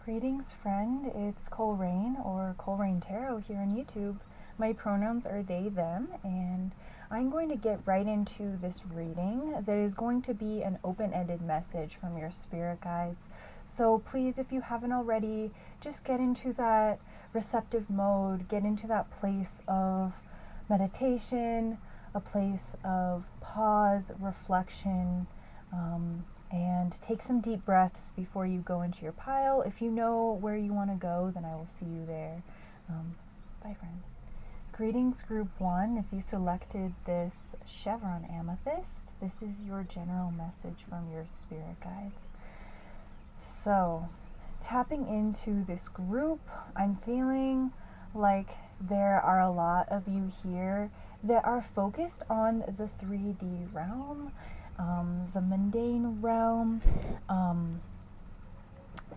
Greetings, friend. It's Colrain or Colrain Tarot here on YouTube. My pronouns are they, them, and I'm going to get right into this reading that is going to be an open-ended message from your spirit guides. So please, if you haven't already, just get into that receptive mode, get into that place of meditation, a place of pause, reflection, and take some deep breaths before you go into your pile. If you know where you want to go, then I will see you there. Bye, friend. Greetings, Group 1. If you selected this chevron amethyst, this is your general message from your spirit guides. So, tapping into this group, I'm feeling like there are a lot of you here that are focused on the 3D realm, the mundane realm.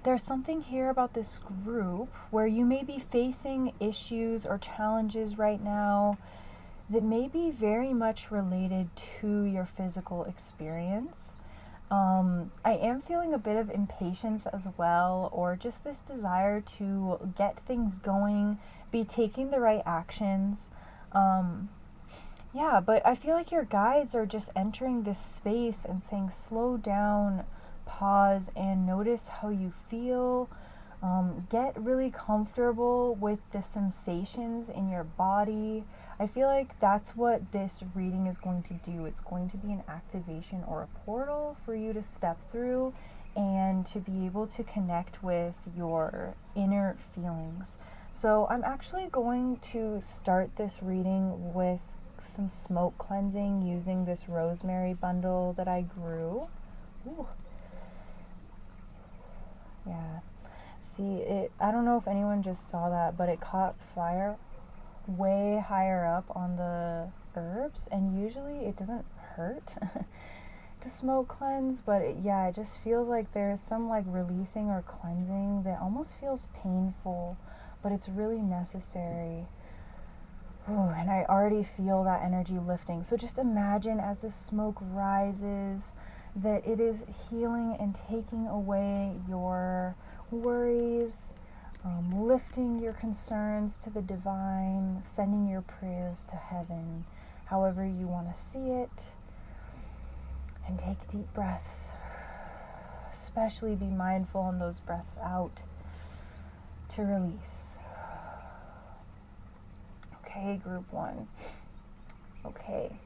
There's something here about this group where you may be facing issues or challenges right now that may be very much related to your physical experience. I am feeling a bit of impatience as well, or just this desire to get things going, be taking the right actions. Yeah, but I feel like your guides are just entering this space and saying, slow down, pause, and notice how you feel. Get really comfortable with the sensations in your body. I feel like that's what this reading is going to do. It's going to be an activation or a portal for you to step through and to be able to connect with your inner feelings. So I'm actually going to start this reading with some smoke cleansing using this rosemary bundle that I grew. Ooh. Yeah. See, I don't know if anyone just saw that, but it caught fire way higher up on the herbs, and usually it doesn't hurt to smoke cleanse, but it just feels like there's some like releasing or cleansing that almost feels painful, but it's really necessary. Ooh, and I already feel that energy lifting. So just imagine as the smoke rises that it is healing and taking away your worries, lifting your concerns to the divine, sending your prayers to heaven, however you want to see it. And take deep breaths. Especially be mindful on those breaths out to release. Okay, Group 1. Okay.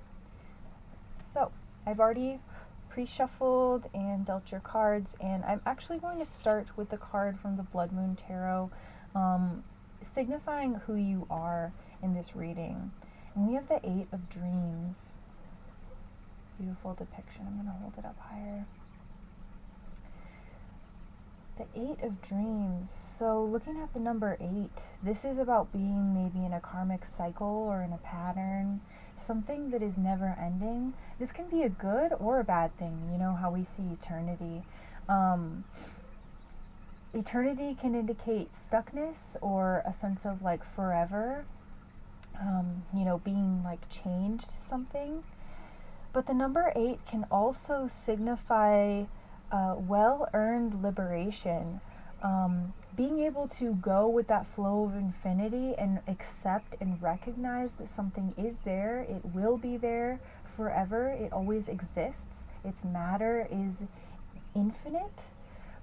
So, I've already pre-shuffled and dealt your cards, and I'm actually going to start with the card from the Blood Moon Tarot, signifying who you are in this reading. And we have the 8 of Dreams. Beautiful depiction. I'm going to hold it up higher. The 8 of Dreams. So looking at the number 8, this is about being maybe in a karmic cycle or in a pattern, something that is never ending. This can be a good or a bad thing, you know how we see eternity. Eternity can indicate stuckness or a sense of like forever, being like chained to something. But the number 8 can also signify well-earned liberation, being able to go with that flow of infinity and accept and recognize that something is there, it will be there forever, it always exists, its matter is infinite,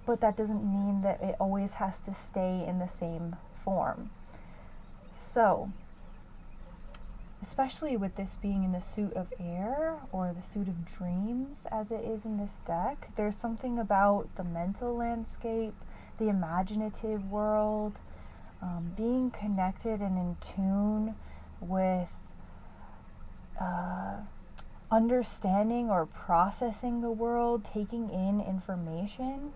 but that doesn't mean that it always has to stay in the same form. So, especially with this being in the suit of air or the suit of dreams as it is in this deck, there's something about the mental landscape, the imaginative world, being connected and in tune with understanding or processing the world, taking in information.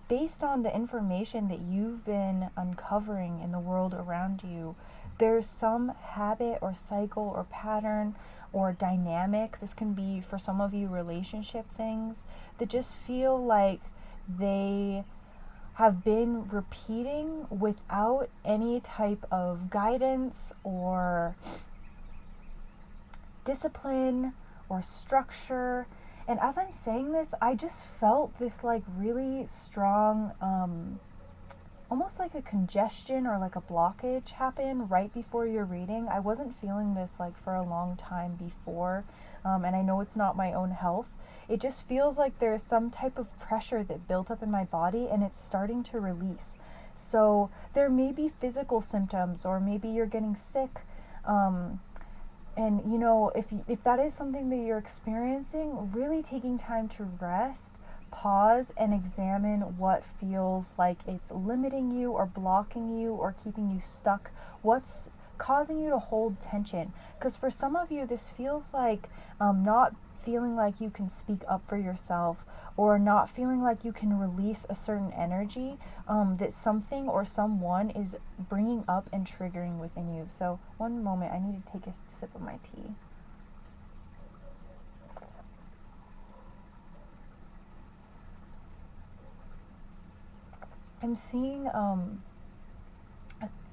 Based on the information that you've been uncovering in the world around you, there's some habit or cycle or pattern or dynamic, this can be for some of you relationship things, that just feel like they have been repeating without any type of guidance or discipline or structure. And as I'm saying this, I just felt this like really strong, almost like a congestion or like a blockage happen right before your reading. I wasn't feeling this like for a long time before, and I know it's not my own health. It just feels like there's some type of pressure that built up in my body and it's starting to release. So there may be physical symptoms, or maybe you're getting sick. And if that is something that you're experiencing, really taking time to rest, pause, and examine what feels like it's limiting you or blocking you or keeping you stuck. What's causing you to hold tension? Because for some of you, this feels like not feeling like you can speak up for yourself, or not feeling like you can release a certain energy that something or someone is bringing up and triggering within you. So one moment, I need to take a sip of my tea. I'm seeing,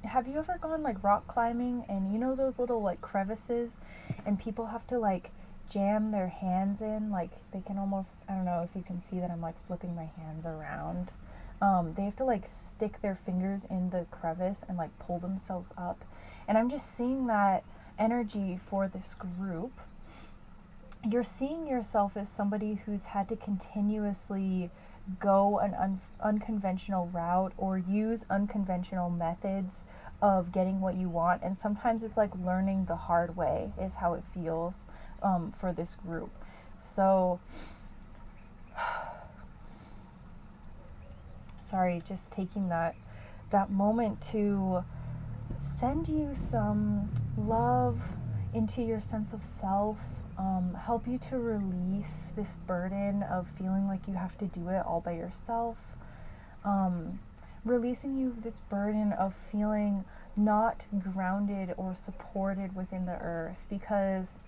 have you ever gone like rock climbing, and you know those little like crevices, and people have to like jam their hands in, like they can almost, I don't know if you can see that I'm like flipping my hands around. They have to like stick their fingers in the crevice and like pull themselves up. And I'm just seeing that energy for this group. You're seeing yourself as somebody who's had to continuously go an unconventional route or use unconventional methods of getting what you want. And sometimes it's like learning the hard way is how it feels for this group. So, sorry, just taking that moment to send you some love into your sense of self, help you to release this burden of feeling like you have to do it all by yourself, releasing you this burden of feeling not grounded or supported within the earth. Because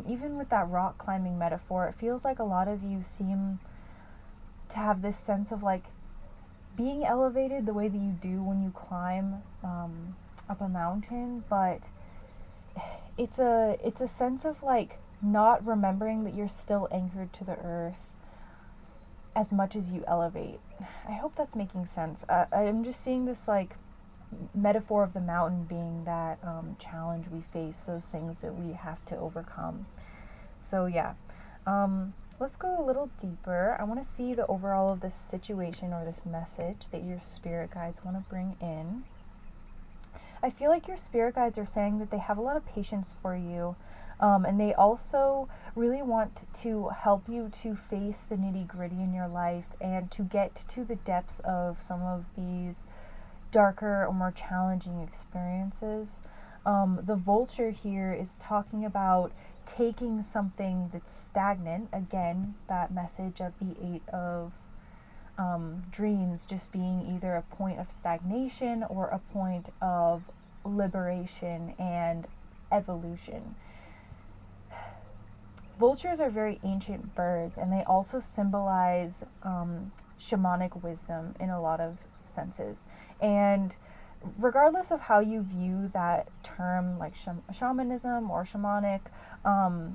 even with that rock climbing metaphor, it feels like a lot of you seem to have this sense of like being elevated the way that you do when you climb up a mountain, but it's a sense of like not remembering that you're still anchored to the earth as much as you elevate. I hope that's making sense. I'm just seeing this like metaphor of the mountain being that challenge we face, those things that we have to overcome. So yeah, let's go a little deeper. I want to see the overall of this situation or this message that your spirit guides want to bring in. I feel like your spirit guides are saying that they have a lot of patience for you, and they also really want to help you to face the nitty-gritty in your life and to get to the depths of some of these darker or more challenging experiences. The vulture here is talking about taking something that's stagnant, again, that message of the Eight of dreams just being either a point of stagnation or a point of liberation and evolution. Vultures are very ancient birds, and they also symbolize shamanic wisdom in a lot of senses. And regardless of how you view that term, like shamanism or shamanic,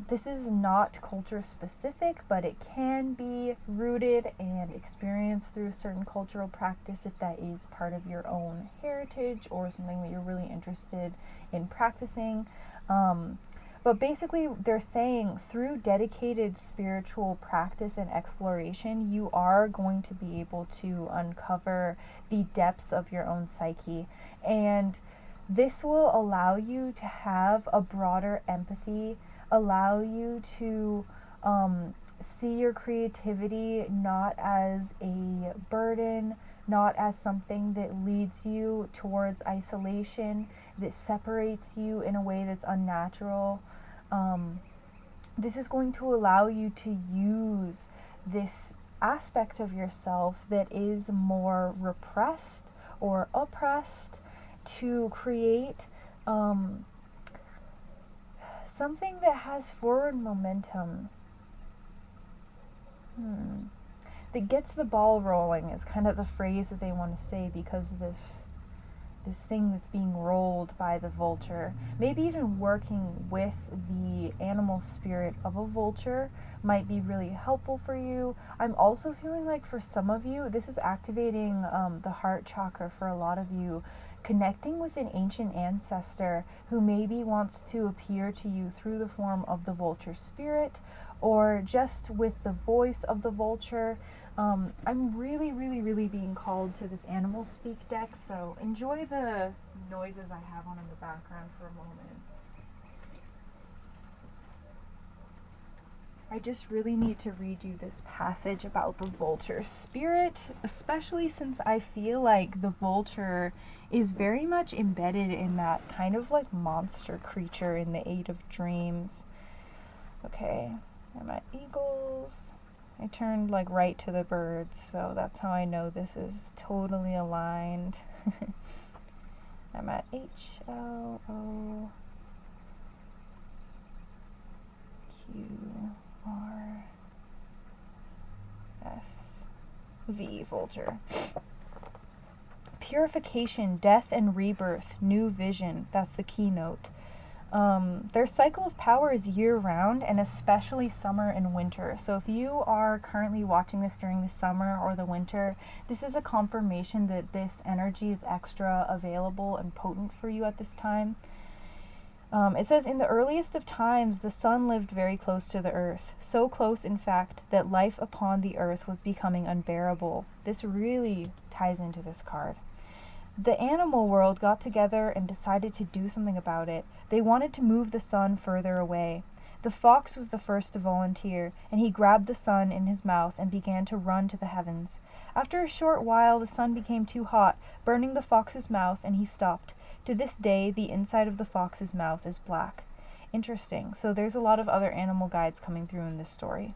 this is not culture specific, but it can be rooted and experienced through a certain cultural practice if that is part of your own heritage or something that you're really interested in practicing. But basically, they're saying through dedicated spiritual practice and exploration, you are going to be able to uncover the depths of your own psyche. And this will allow you to have a broader empathy, allow you to see your creativity not as a burden, not as something that leads you towards isolation, that separates you in a way that's unnatural. This is going to allow you to use this aspect of yourself that is more repressed or oppressed to create something that has forward momentum. That gets the ball rolling is kind of the phrase that they want to say, because this thing that's being rolled by the vulture. Maybe even working with the animal spirit of a vulture might be really helpful for you. I'm also feeling like for some of you, this is activating the heart chakra for a lot of you, connecting with an ancient ancestor who maybe wants to appear to you through the form of the vulture spirit or just with the voice of the vulture. I'm really being called to this animal speak deck, so enjoy the noises I have on in the background for a moment. I just really need to read you this passage about the vulture spirit, especially since I feel like the vulture is very much embedded in that kind of like monster creature in the Eight of Dreams. Okay, I'm at Eagles. I turned like right to the birds, so that's how I know this is totally aligned. I'm at HLOQRS. V, vulture. Purification, death and rebirth, new vision. That's the keynote. Their cycle of power is year-round, and especially summer and winter. So if you are currently watching this during the summer or the winter, this is a confirmation that this energy is extra available and potent for you at this time. It says, in the earliest of times, the sun lived very close to the earth. So close, in fact, that life upon the earth was becoming unbearable. This really ties into this card. The animal world got together and decided to do something about it. They wanted to move the sun further away. The fox was the first to volunteer, and he grabbed the sun in his mouth and began to run to the heavens. After a short while, the sun became too hot, burning the fox's mouth, and he stopped. To this day, the inside of the fox's mouth is black. Interesting. So there's a lot of other animal guides coming through in this story.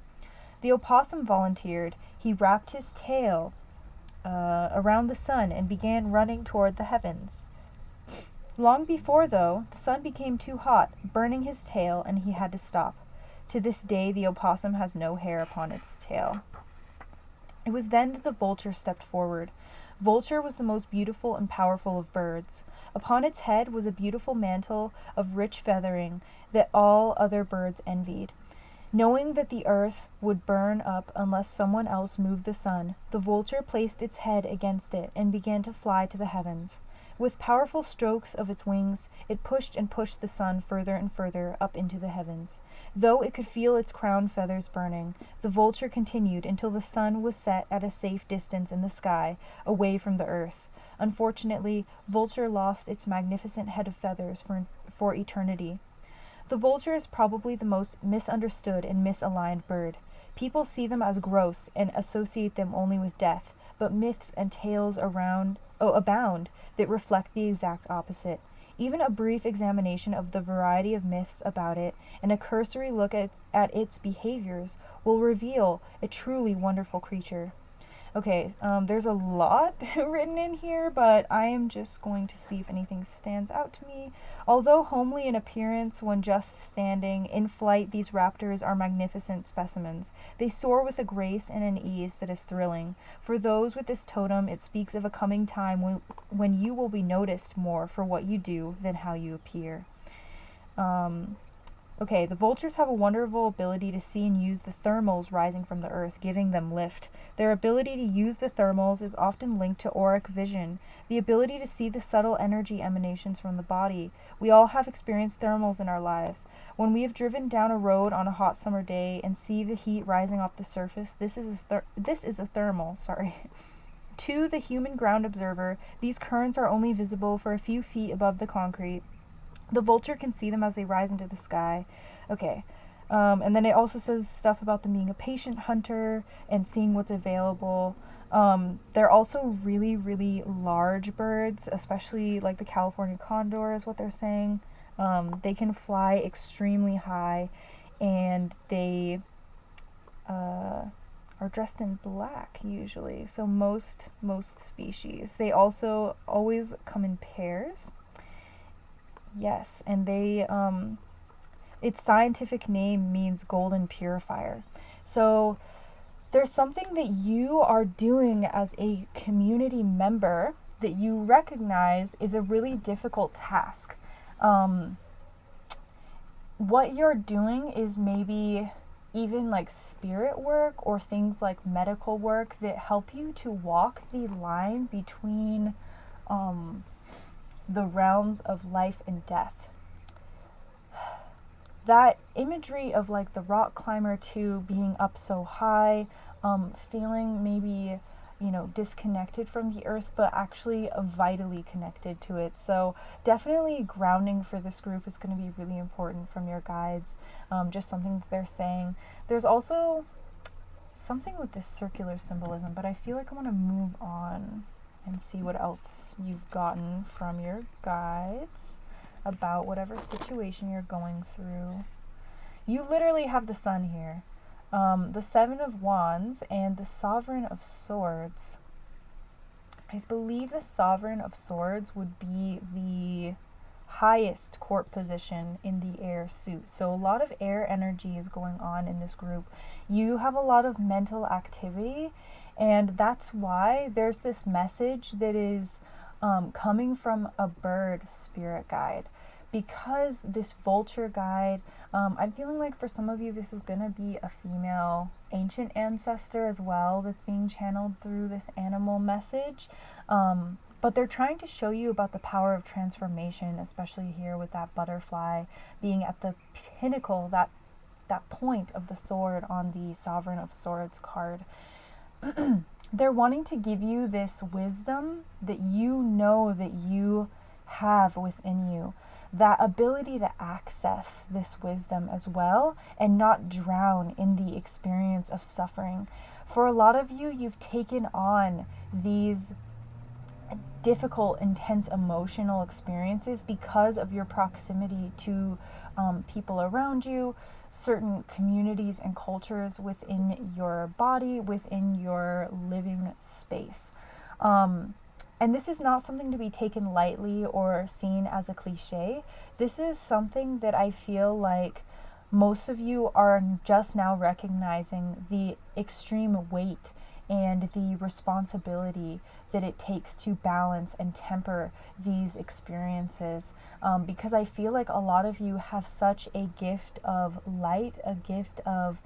The opossum volunteered. He wrapped his tail around the sun and began running toward the heavens. Long before, though, the sun became too hot, burning his tail, and he had to stop. To this day, the opossum has no hair upon its tail. It was then that the vulture stepped forward. Vulture was the most beautiful and powerful of birds. Upon its head was a beautiful mantle of rich feathering that all other birds envied. Knowing that the earth would burn up unless someone else moved the sun, the vulture placed its head against it and began to fly to the heavens. With powerful strokes of its wings, it pushed and pushed the sun further and further up into the heavens. Though it could feel its crown feathers burning, the vulture continued until the sun was set at a safe distance in the sky, away from the earth. Unfortunately, vulture lost its magnificent head of feathers for eternity. The vulture is probably the most misunderstood and misaligned bird. People see them as gross and associate them only with death, but myths and tales abound that reflect the exact opposite. Even a brief examination of the variety of myths about it and a cursory look at its behaviors will reveal a truly wonderful creature. Okay, there's a lot written in here, but I am just going to see if anything stands out to me. Although homely in appearance when just standing, in flight these raptors are magnificent specimens. They soar with a grace and an ease that is thrilling. For those with this totem, it speaks of a coming time when you will be noticed more for what you do than how you appear. Okay, the vultures have a wonderful ability to see and use the thermals rising from the earth, giving them lift. Their ability to use the thermals is often linked to auric vision, the ability to see the subtle energy emanations from the body. We all have experienced thermals in our lives. When we have driven down a road on a hot summer day and see the heat rising off the surface, this is a thermal. To the human ground observer, these currents are only visible for a few feet above the concrete. The vulture can see them as they rise into the sky. Okay. And then it also says stuff about them being a patient hunter and seeing what's available. They're also really, really large birds, especially like the California condor is what they're saying. They can fly extremely high, and they are dressed in black usually. So most species. They also always come in pairs. Yes, and they, its scientific name means golden purifier. So there's something that you are doing as a community member that you recognize is a really difficult task. What you're doing is maybe even like spirit work or things like medical work that help you to walk the line between the realms of life and death. That imagery of like the rock climber too, being up so high, feeling maybe, you know, disconnected from the earth, but actually vitally connected to it. So definitely grounding for this group is going to be really important from your guides. Just something that they're saying. There's also something with this circular symbolism, but I feel like I want to move on and see what else you've gotten from your guides about whatever situation you're going through. You literally have the Sun here, the Seven of Wands, and the Sovereign of Swords. I believe the Sovereign of Swords would be the highest court position in the air suit. So a lot of air energy is going on in this group. You have a lot of mental activity, and that's why there's this message that is coming from a bird spirit guide. Because this vulture guide, I'm feeling like for some of you this is going to be a female ancient ancestor as well that's being channeled through this animal message. But they're trying to show you about the power of transformation, especially here with that butterfly being at the pinnacle, that point of the sword on the Sovereign of Swords card. They're wanting to give you this wisdom that you know that you have within you. That ability to access this wisdom as well and not drown in the experience of suffering. For a lot of you, you've taken on these difficult, intense emotional experiences because of your proximity to people around you, certain communities and cultures within your body, within your living space. And this is not something to be taken lightly or seen as a cliche. This is something that I feel like most of you are just now recognizing the extreme weight and the responsibility that it takes to balance and temper these experiences. Because I feel like a lot of you have such a gift of light, a gift of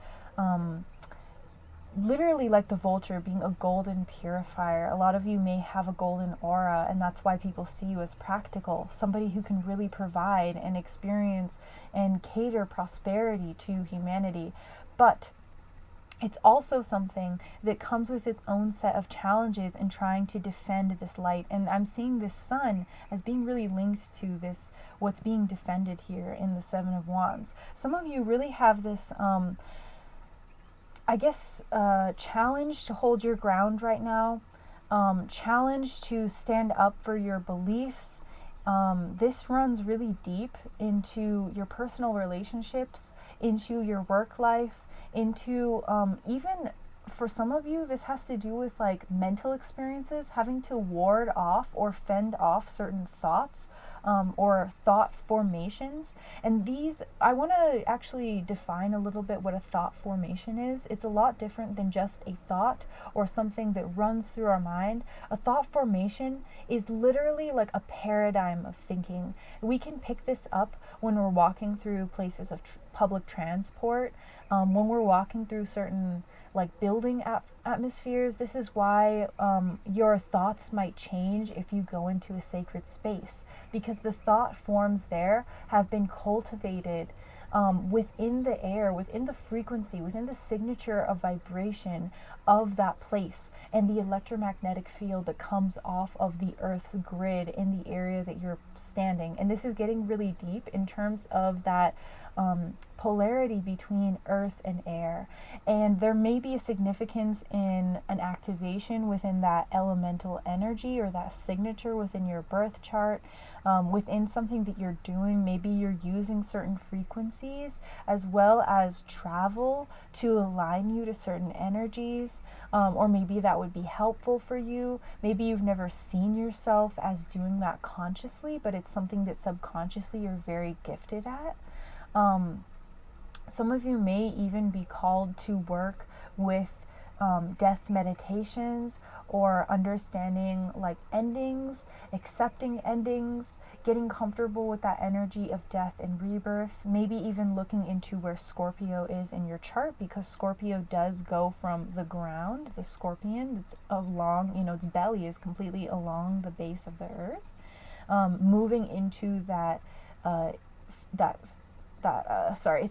literally like the vulture being a golden purifier. A lot of you may have a golden aura, and that's why people see you as practical, somebody who can really provide and experience and cater prosperity to humanity. But it's also something that comes with its own set of challenges in trying to defend this light. And I'm seeing this Sun as being really linked to this, what's being defended here in the Seven of Wands. Some of you really have this challenge to hold your ground right now, challenge to stand up for your beliefs. This runs really deep into your personal relationships, into your work life, into even for some of you, this has to do with like mental experiences, having to ward off or fend off certain thoughts. Or thought formations. And these, I want to actually define a little bit what a thought formation is. It's a lot different than just a thought or something that runs through our mind. A thought formation is literally like a paradigm of thinking. We can pick this up when we're walking through places of public transport, when we're walking through certain like building atmospheres. This is why your thoughts might change if you go into a sacred space, because the thought forms there have been cultivated within the air, within the frequency, within the signature of vibration of that place, and the electromagnetic field that comes off of the Earth's grid in the area that you're standing. And this is getting really deep in terms of that polarity between earth and air. And there may be a significance in an activation within that elemental energy or that signature within your birth chart, within something that you're doing. Maybe you're using certain frequencies as well as travel to align you to certain energies, or maybe that would be helpful for you. Maybe you've never seen yourself as doing that consciously, but it's something that subconsciously you're very gifted at. Some of you may even be called to work with death meditations, or understanding like endings, accepting endings, getting comfortable with that energy of death and rebirth, maybe even looking into where Scorpio is in your chart, because Scorpio does go from the ground, the scorpion, it's along, its belly is completely along the base of the earth, moving into that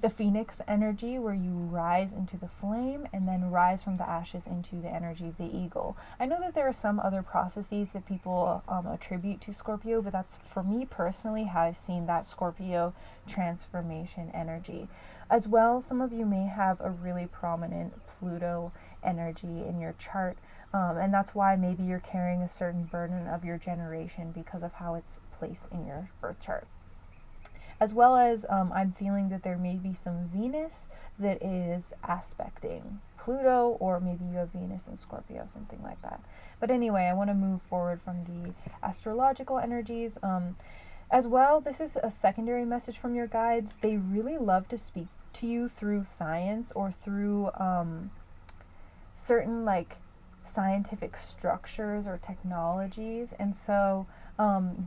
the phoenix energy, where you rise into the flame and then rise from the ashes into the energy of the eagle. I know that there are some other processes that people attribute to Scorpio, but that's, for me personally, how I've seen that Scorpio transformation energy. As well, some of you may have a really prominent Pluto energy in your chart, and that's why maybe you're carrying a certain burden of your generation because of how it's placed in your birth chart. As well as I'm feeling that there may be some Venus that is aspecting Pluto, or maybe you have Venus in Scorpio, something like that. But anyway, I want to move forward from the astrological energies. As well, this is a secondary message from your guides. They really love to speak to you through science, or through certain like scientific structures or technologies. And so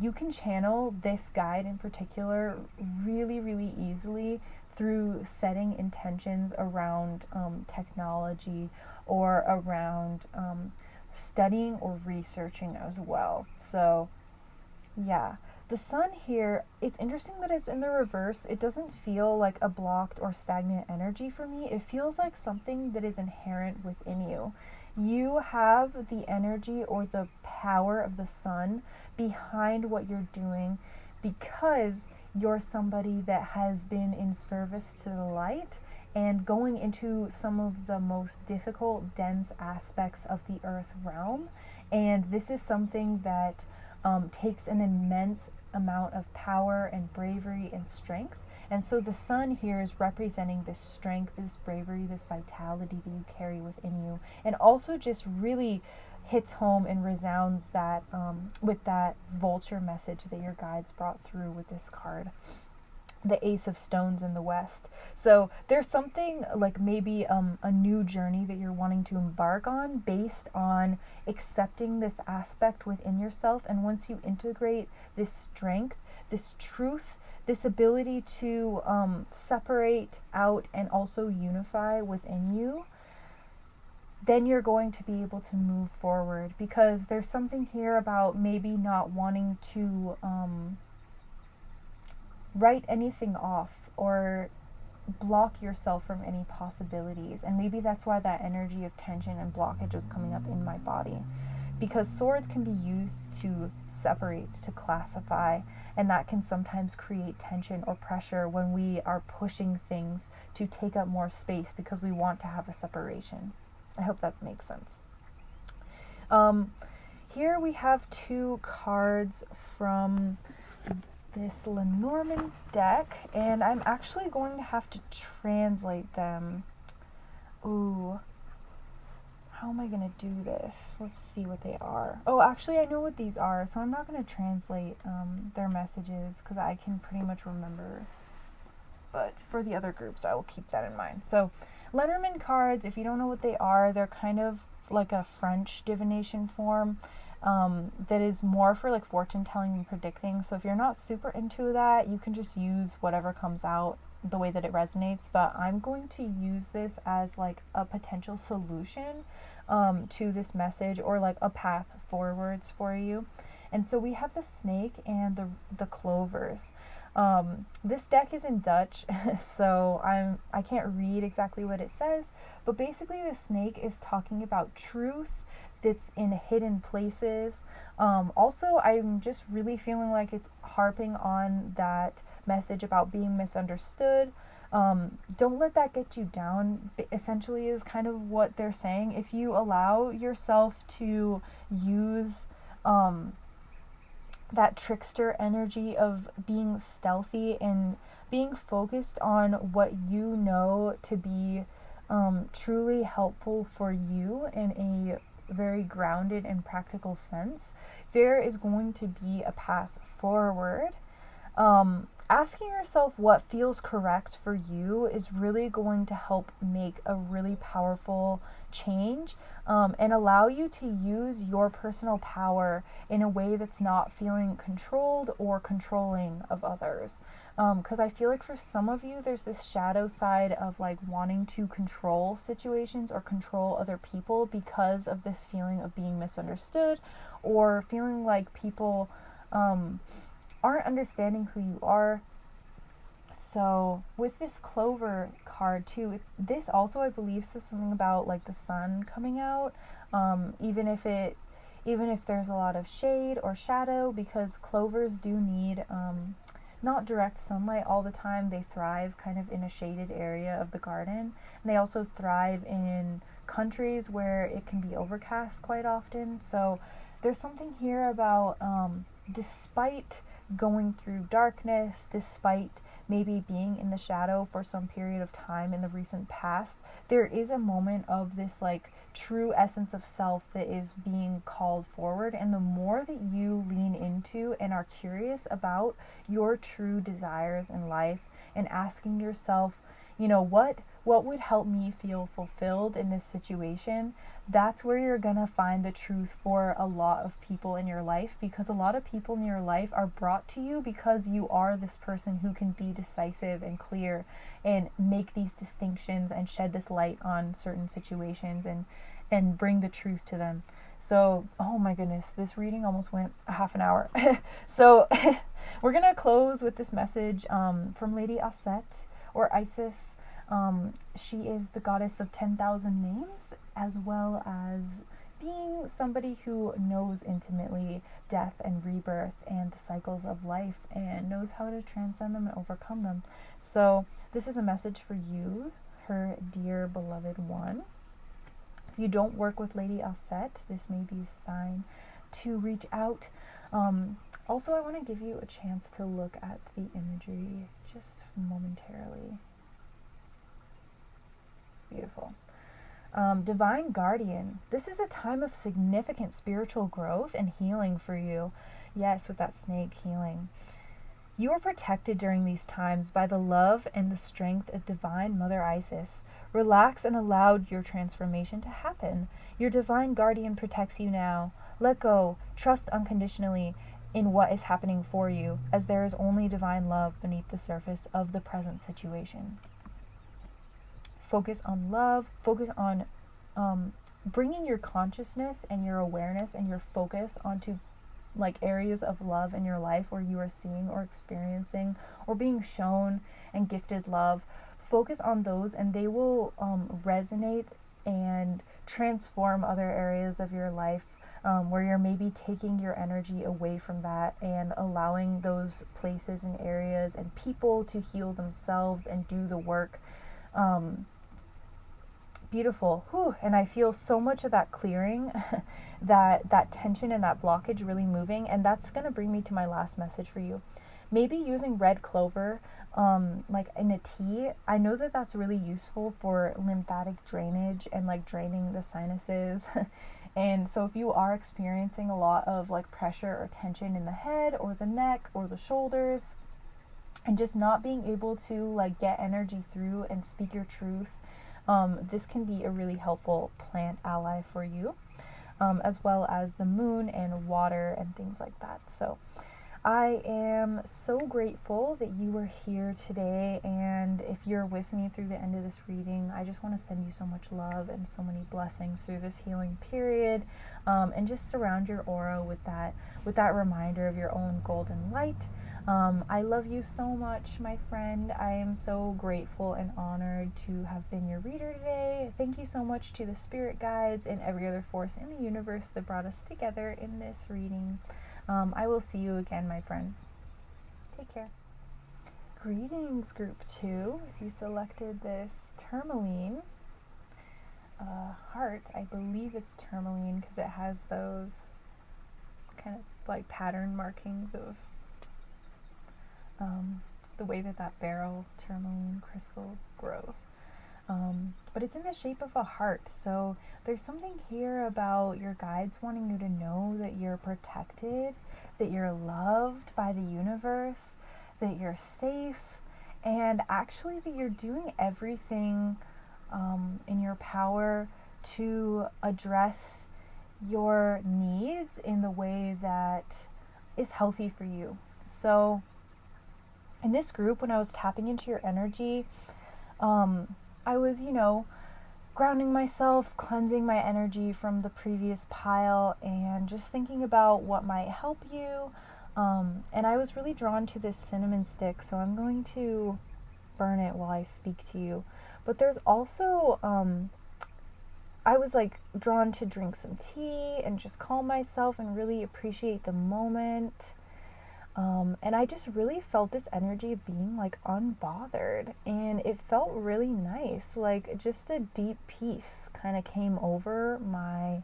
you can channel this guide in particular really, really easily through setting intentions around technology, or around studying or researching as well. So yeah, the sun here, it's interesting that it's in the reverse. It doesn't feel like a blocked or stagnant energy for me. It feels like something that is inherent within you. You have the energy or the power of the sun behind what you're doing, because you're somebody that has been in service to the light and going into some of the most difficult, dense aspects of the earth realm. And this is something that takes an immense amount of power and bravery and strength. And so the sun here is representing this strength, this bravery, this vitality that you carry within you, and also just really hits home and resounds that with that vulture message that your guides brought through with this card, the Ace of Stones in the West. So there's something like maybe a new journey that you're wanting to embark on, based on accepting this aspect within yourself. And once you integrate this strength, this truth, this ability to separate out and also unify within you, then you're going to be able to move forward. Because there's something here about maybe not wanting to write anything off or block yourself from any possibilities. And maybe that's why that energy of tension and blockage is coming up in my body, because swords can be used to separate, to classify, and that can sometimes create tension or pressure when we are pushing things to take up more space because we want to have a separation. I hope that makes sense. Here we have two cards from this Lenormand deck, and I'm actually going to have to translate them. Ooh, how am I going to do this? Let's see what they are. Oh, actually I know what these are, so I'm not going to translate their messages because I can pretty much remember. But for the other groups, I will keep that in mind. So Lenormand cards, if you don't know what they are, they're kind of like a French divination form that is more for like fortune telling and predicting. So if you're not super into that, you can just use whatever comes out the way that it resonates. But I'm going to use this as like a potential solution to this message, or like a path forwards for you. And so we have the snake and the clovers. This deck is in Dutch, so I can't read exactly what it says, but basically the snake is talking about truth that's in hidden places. Also, I'm just really feeling like it's harping on that message about being misunderstood. Don't let that get you down, essentially, is kind of what they're saying. If you allow yourself to use that trickster energy of being stealthy and being focused on what you know to be truly helpful for you in a very grounded and practical sense, there is going to be a path forward. Asking yourself what feels correct for you is really going to help make a really powerful change, and allow you to use your personal power in a way that's not feeling controlled or controlling of others. Because I feel like for some of you, there's this shadow side of like wanting to control situations or control other people because of this feeling of being misunderstood, or feeling like people aren't understanding who you are. So with this clover card too, this also I believe says something about like the sun coming out, even if there's a lot of shade or shadow, because clovers do need not direct sunlight all the time. They thrive kind of in a shaded area of the garden, and they also thrive in countries where it can be overcast quite often. So there's something here about despite going through darkness, despite maybe being in the shadow for some period of time in the recent past, there is a moment of this like true essence of self that is being called forward. And the more that you lean into and are curious about your true desires in life, and asking yourself, you know, what would help me feel fulfilled in this situation, that's where you're gonna find the truth for a lot of people in your life. Because a lot of people in your life are brought to you because you are this person who can be decisive and clear and make these distinctions and shed this light on certain situations and bring the truth to them. So, oh my goodness, this reading almost went a half an hour. So we're gonna close with this message from Lady Aset, or Isis. She is the goddess of 10,000 names, as well as being somebody who knows intimately death and rebirth and the cycles of life, and knows how to transcend them and overcome them. So this is a message for you, her dear beloved one. If you don't work with Lady Aset, this may be a sign to reach out. Also, I want to give you a chance to look at the imagery just momentarily. Beautiful. Divine Guardian. This is a time of significant spiritual growth and healing for you. Yes, with that snake healing. You are protected during these times by the love and the strength of Divine Mother Isis. Relax and allow your transformation to happen. Your Divine Guardian protects you now. Let go. Trust unconditionally in what is happening for you, as there is only divine love beneath the surface of the present situation. Focus on love. Focus on bringing your consciousness and your awareness and your focus onto like areas of love in your life where you are seeing or experiencing or being shown and gifted love. Focus on those, and they will resonate and transform other areas of your life where you're maybe taking your energy away from that and allowing those places and areas and people to heal themselves and do the work. Beautiful. Whew. And I feel so much of that clearing, that tension and that blockage really moving. And that's going to bring me to my last message for you. Maybe using red clover like in a tea. I know that that's really useful for lymphatic drainage and like draining the sinuses. And so if you are experiencing a lot of like pressure or tension in the head or the neck or the shoulders, and just not being able to like get energy through and speak your truth, this can be a really helpful plant ally for you, as well as the moon and water and things like that. So I am so grateful that you were here today, and if you're with me through the end of this reading, I just want to send you so much love and so many blessings through this healing period, and just surround your aura with that reminder of your own golden light. I love you so much, my friend. I am so grateful and honored to have been your reader today. Thank you so much to the spirit guides and every other force in the universe that brought us together in this reading. I will see you again, my friend. Take care. Greetings, group 2. If you selected this tourmaline heart, I believe it's tourmaline because it has those kind of like pattern markings of the way that beryl tourmaline crystal grows. But it's in the shape of a heart, so there's something here about your guides wanting you to know that you're protected, that you're loved by the universe, that you're safe, and actually that you're doing everything in your power to address your needs in the way that is healthy for you. So in this group, when I was tapping into your energy, I was, grounding myself, cleansing my energy from the previous pile, and just thinking about what might help you. And I was really drawn to this cinnamon stick, so I'm going to burn it while I speak to you. But there's also, I was like drawn to drink some tea and just calm myself and really appreciate the moment. And I just really felt this energy of being like unbothered, and it felt really nice. Like just a deep peace kind of came over my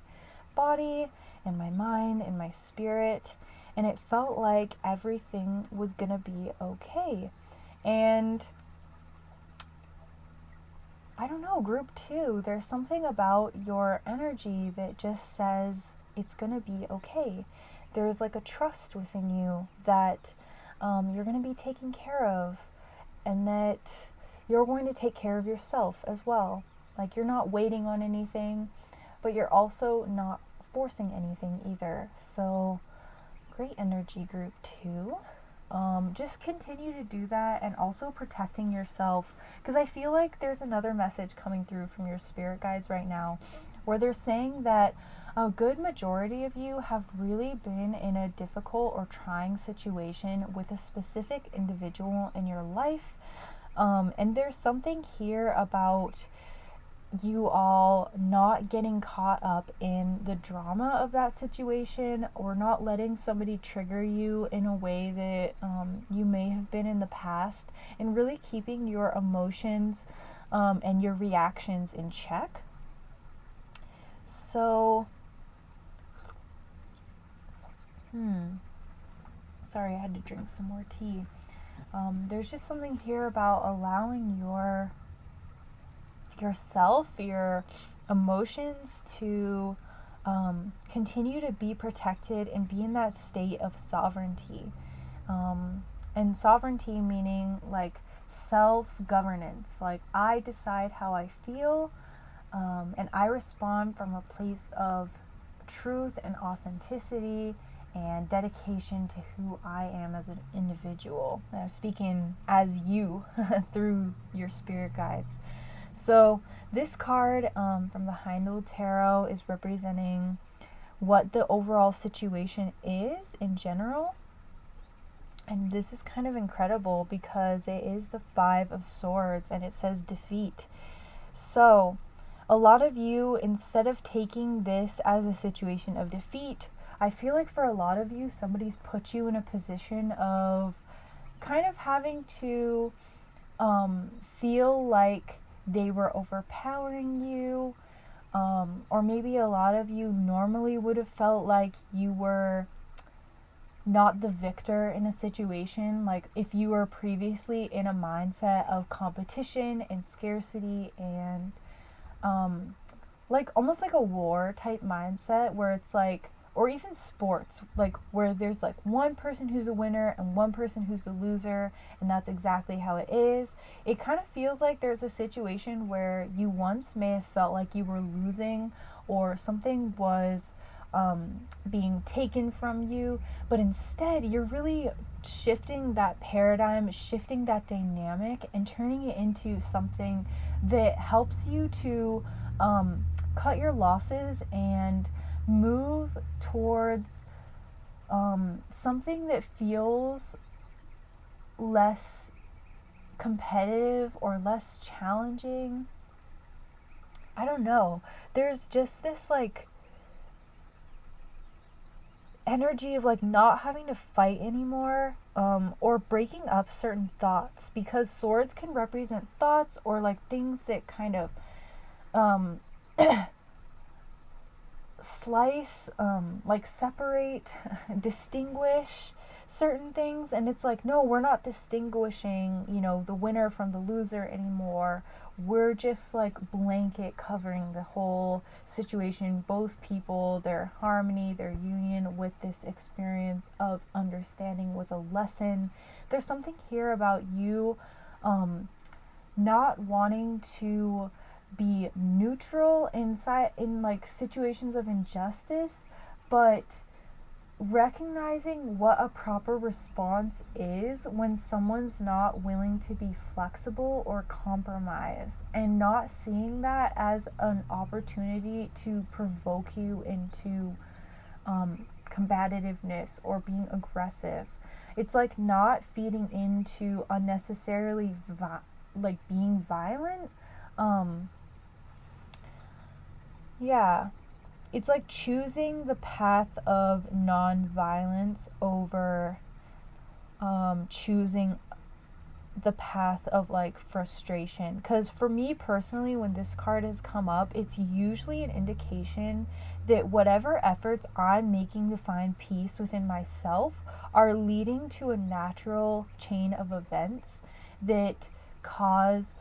body and my mind and my spirit, and it felt like everything was gonna be okay. And I don't know, group 2, there's something about your energy that just says it's gonna be okay. There's like a trust within you that you're going to be taken care of, and that you're going to take care of yourself as well. Like you're not waiting on anything, but you're also not forcing anything either. So great energy, group 2. Just continue to do that, and also protecting yourself, because I feel like there's another message coming through from your spirit guides right now where they're saying that a good majority of you have really been in a difficult or trying situation with a specific individual in your life. And there's something here about you all not getting caught up in the drama of that situation, or not letting somebody trigger you in a way that you may have been in the past, and really keeping your emotions and your reactions in check. So sorry, I had to drink some more tea. There's just something here about allowing yourself, your emotions to continue to be protected and be in that state of sovereignty. And sovereignty meaning like self-governance. Like I decide how I feel, and I respond from a place of truth and authenticity and dedication to who I am as an individual. And I'm speaking as you through your spirit guides. So this card from the Haindl Tarot is representing what the overall situation is in general. And this is kind of incredible because it is the 5 of Swords and it says defeat. So a lot of you, instead of taking this as a situation of defeat, I feel like for a lot of you, somebody's put you in a position of kind of having to feel like they were overpowering you, or maybe a lot of you normally would have felt like you were not the victor in a situation. Like if you were previously in a mindset of competition and scarcity and like almost like a war type mindset, where it's like, or even sports, like where there's like one person who's the winner and one person who's the loser, and that's exactly how it is. It kind of feels like there's a situation where you once may have felt like you were losing, or something was being taken from you, but instead you're really shifting that paradigm, shifting that dynamic, and turning it into something that helps you to cut your losses and move towards something that feels less competitive or less challenging. I don't know. There's just this like energy of like not having to fight anymore, or breaking up certain thoughts, because swords can represent thoughts or like things that kind of slice, like separate, distinguish certain things. And it's like, no, we're not distinguishing, the winner from the loser anymore. We're just like blanket covering the whole situation, both people, their harmony, their union with this experience of understanding with a lesson. There's something here about you not wanting to be neutral in like situations of injustice, but recognizing what a proper response is when someone's not willing to be flexible or compromise, and not seeing that as an opportunity to provoke you into combativeness or being aggressive. It's like not feeding into unnecessarily like being violent. Yeah, it's like choosing the path of non-violence over choosing the path of like frustration. Because for me personally, when this card has come up, it's usually an indication that whatever efforts I'm making to find peace within myself are leading to a natural chain of events that cause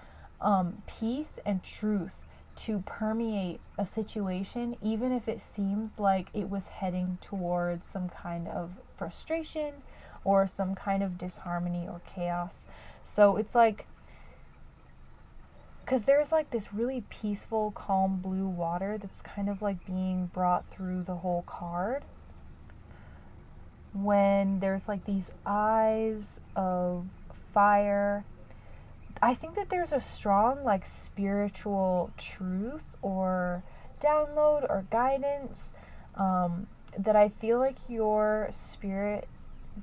peace and truth to permeate a situation, even if it seems like it was heading towards some kind of frustration or some kind of disharmony or chaos. So it's like, because there's like this really peaceful, calm blue water that's kind of like being brought through the whole card, when there's like these eyes of fire. I think that there's a strong like spiritual truth or download or guidance that I feel like your spirit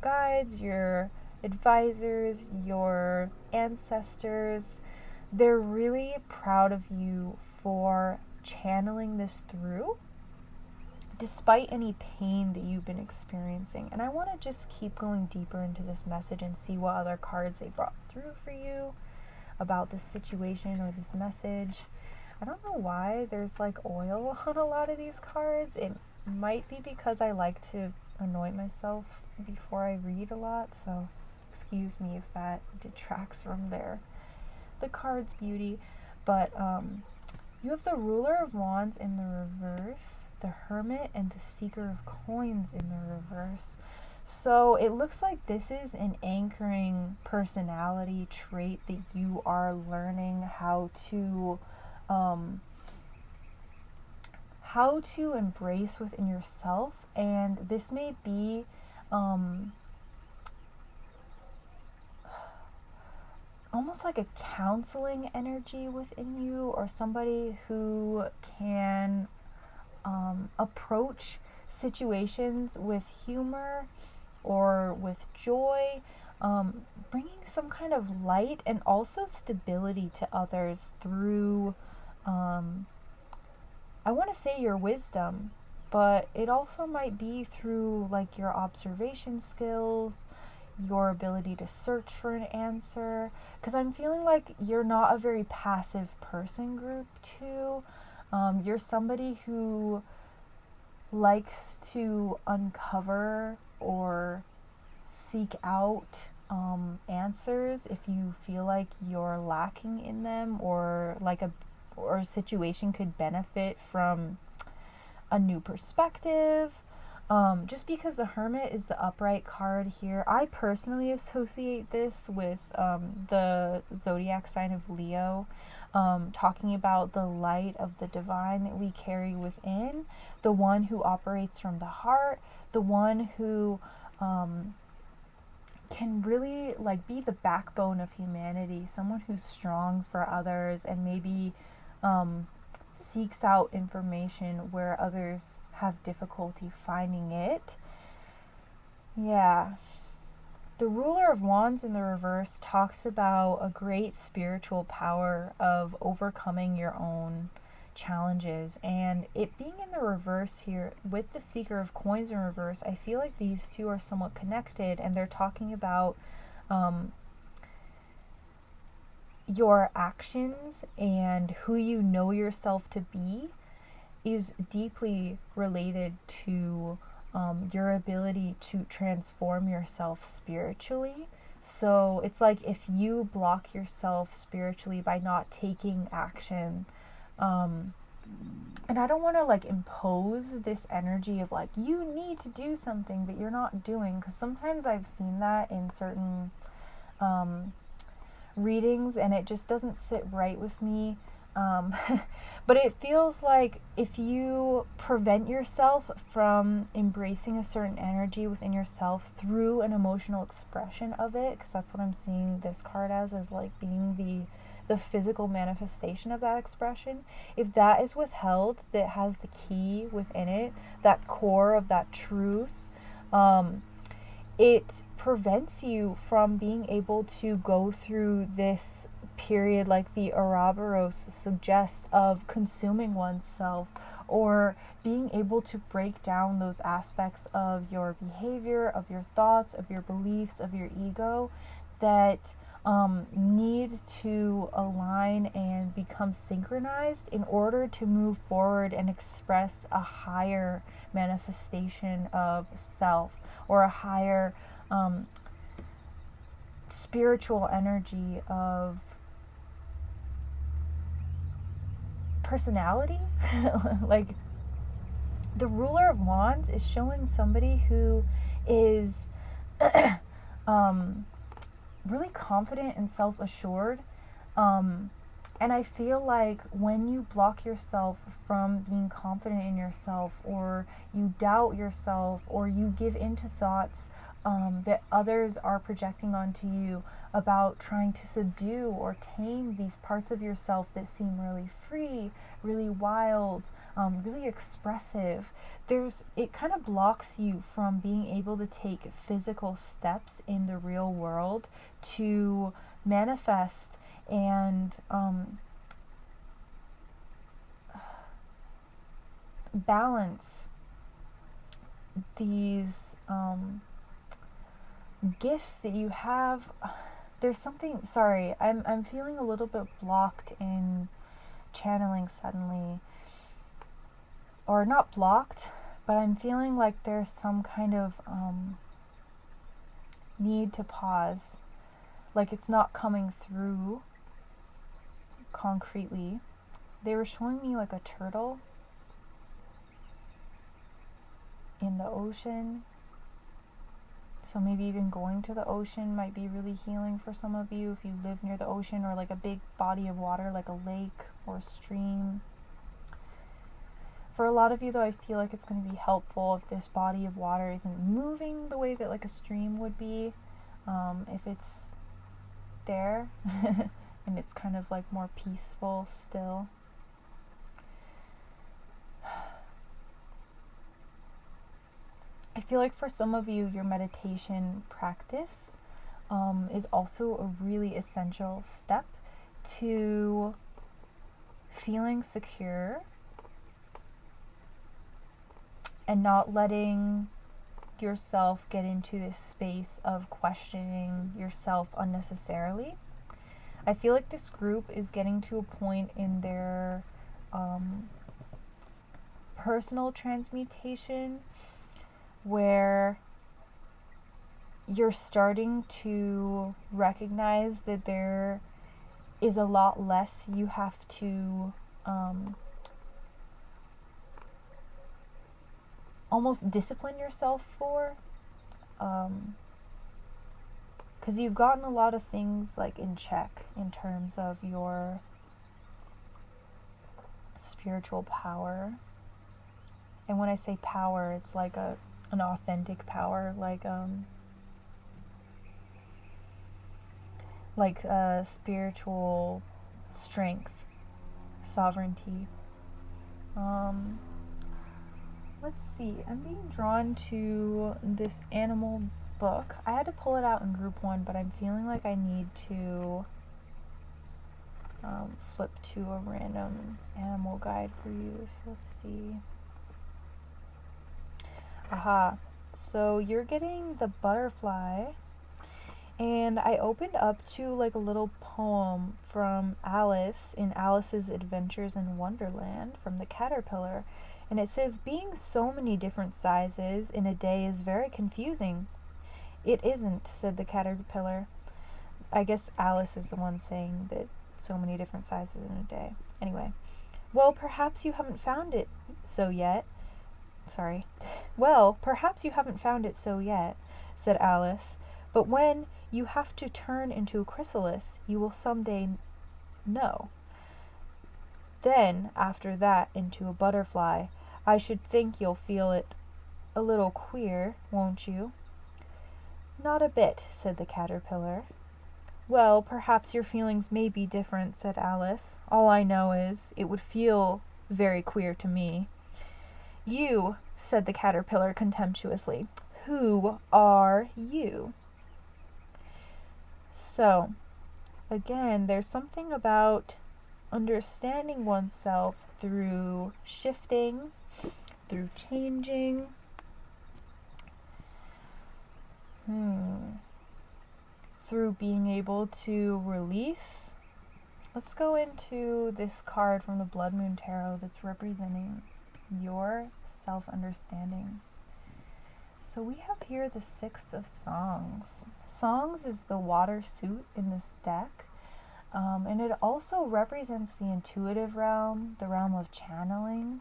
guides, your advisors, your ancestors, they're really proud of you for channeling this through despite any pain that you've been experiencing. And I want to just keep going deeper into this message and see what other cards they brought through for you about this situation or this message. I don't know why there's like oil on a lot of these cards. It might be because I like to anoint myself before I read a lot, so excuse me if that detracts from the card's beauty. But you have the Ruler of Wands in the reverse, the Hermit, and the Seeker of Coins in the reverse. So it looks like this is an anchoring personality trait that you are learning how to embrace within yourself. And this may be almost like a counseling energy within you, or somebody who can approach situations with humor or with joy, bringing some kind of light and also stability to others through, I want to say your wisdom, but it also might be through like your observation skills, your ability to search for an answer, because I'm feeling like you're not a very passive person group too. You're somebody who likes to uncover or seek out answers if you feel like you're lacking in them, or like a situation could benefit from a new perspective. Just because the Hermit is the upright card here, I personally associate this with the zodiac sign of Leo, talking about the light of the divine that we carry within, the one who operates from the heart, the one who can really like be the backbone of humanity, someone who's strong for others and maybe seeks out information where others have difficulty finding it. Yeah. The Ruler of Wands in the reverse talks about a great spiritual power of overcoming your own challenges, and it being in the reverse here with the Seeker of Coins in reverse, I feel like these two are somewhat connected, and they're talking about your actions and who you know yourself to be is deeply related to your ability to transform yourself spiritually. So it's like if you block yourself spiritually by not taking action, and I don't want to like impose this energy of like you need to do something that you're not doing, because sometimes I've seen that in certain readings and it just doesn't sit right with me. But it feels like if you prevent yourself from embracing a certain energy within yourself through an emotional expression of it, because that's what I'm seeing this card as like being the physical manifestation of that expression, if that is withheld, that has the key within it, that core of that truth, it prevents you from being able to go through this period, like the Ouroboros suggests, of consuming oneself, or being able to break down those aspects of your behavior, of your thoughts, of your beliefs, of your ego that need to align and become synchronized in order to move forward and express a higher manifestation of self, or a higher spiritual energy of personality. Like, the Ruler of Wands is showing somebody who is really confident and self-assured, and I feel like when you block yourself from being confident in yourself, or you doubt yourself, or you give into thoughts that others are projecting onto you about trying to subdue or tame these parts of yourself that seem really free, really wild, really expressive, it kind of blocks you from being able to take physical steps in the real world to manifest and balance these gifts that you have. There's something, sorry, I'm feeling a little bit blocked in channeling suddenly, or not blocked, but I'm feeling like there's some kind of need to pause, like it's not coming through concretely. They were showing me like a turtle in the ocean, so maybe even going to the ocean might be really healing for some of you if you live near the ocean, or like a big body of water like a lake or a stream. For a lot of you though, I feel like it's going to be helpful if this body of water isn't moving the way that like a stream would be, if it's there and it's kind of like more peaceful still. I feel like for some of you, your meditation practice is also a really essential step to feeling secure and not letting yourself get into this space of questioning yourself unnecessarily. I feel like this group is getting to a point in their personal transmutation where you're starting to recognize that there is a lot less you have to almost discipline yourself for, because you've gotten a lot of things like in check in terms of your spiritual power. And when I say power, it's like an authentic power, like spiritual strength, sovereignty. Let's see, I'm being drawn to this animal book. I had to pull it out in group 1, but I'm feeling like I need to flip to a random animal guide for you. So let's see. Aha. So you're getting the butterfly, and I opened up to like a little poem from Alice in Alice's Adventures in Wonderland from the caterpillar. And it says, being so many different sizes in a day is very confusing. It isn't, said the caterpillar. I guess Alice is the one saying that so many different sizes in a day. Anyway. Well, perhaps you haven't found it so yet. Well, perhaps you haven't found it so yet, said Alice. But when you have to turn into a chrysalis, you will someday know. Then, after that, into a butterfly. I should think you'll feel it a little queer, won't you?" "Not a bit," said the caterpillar. "Well, perhaps your feelings may be different," said Alice. "All I know is, it would feel very queer to me." "You," said the caterpillar contemptuously. "Who are you?" So, again, there's something about understanding oneself through shifting, through changing. Through being able to release. Let's go into this card from the Blood Moon Tarot that's representing your self-understanding. So we have here the Six of Songs. Songs is the water suit in this deck. And it also represents the intuitive realm, the realm of channeling.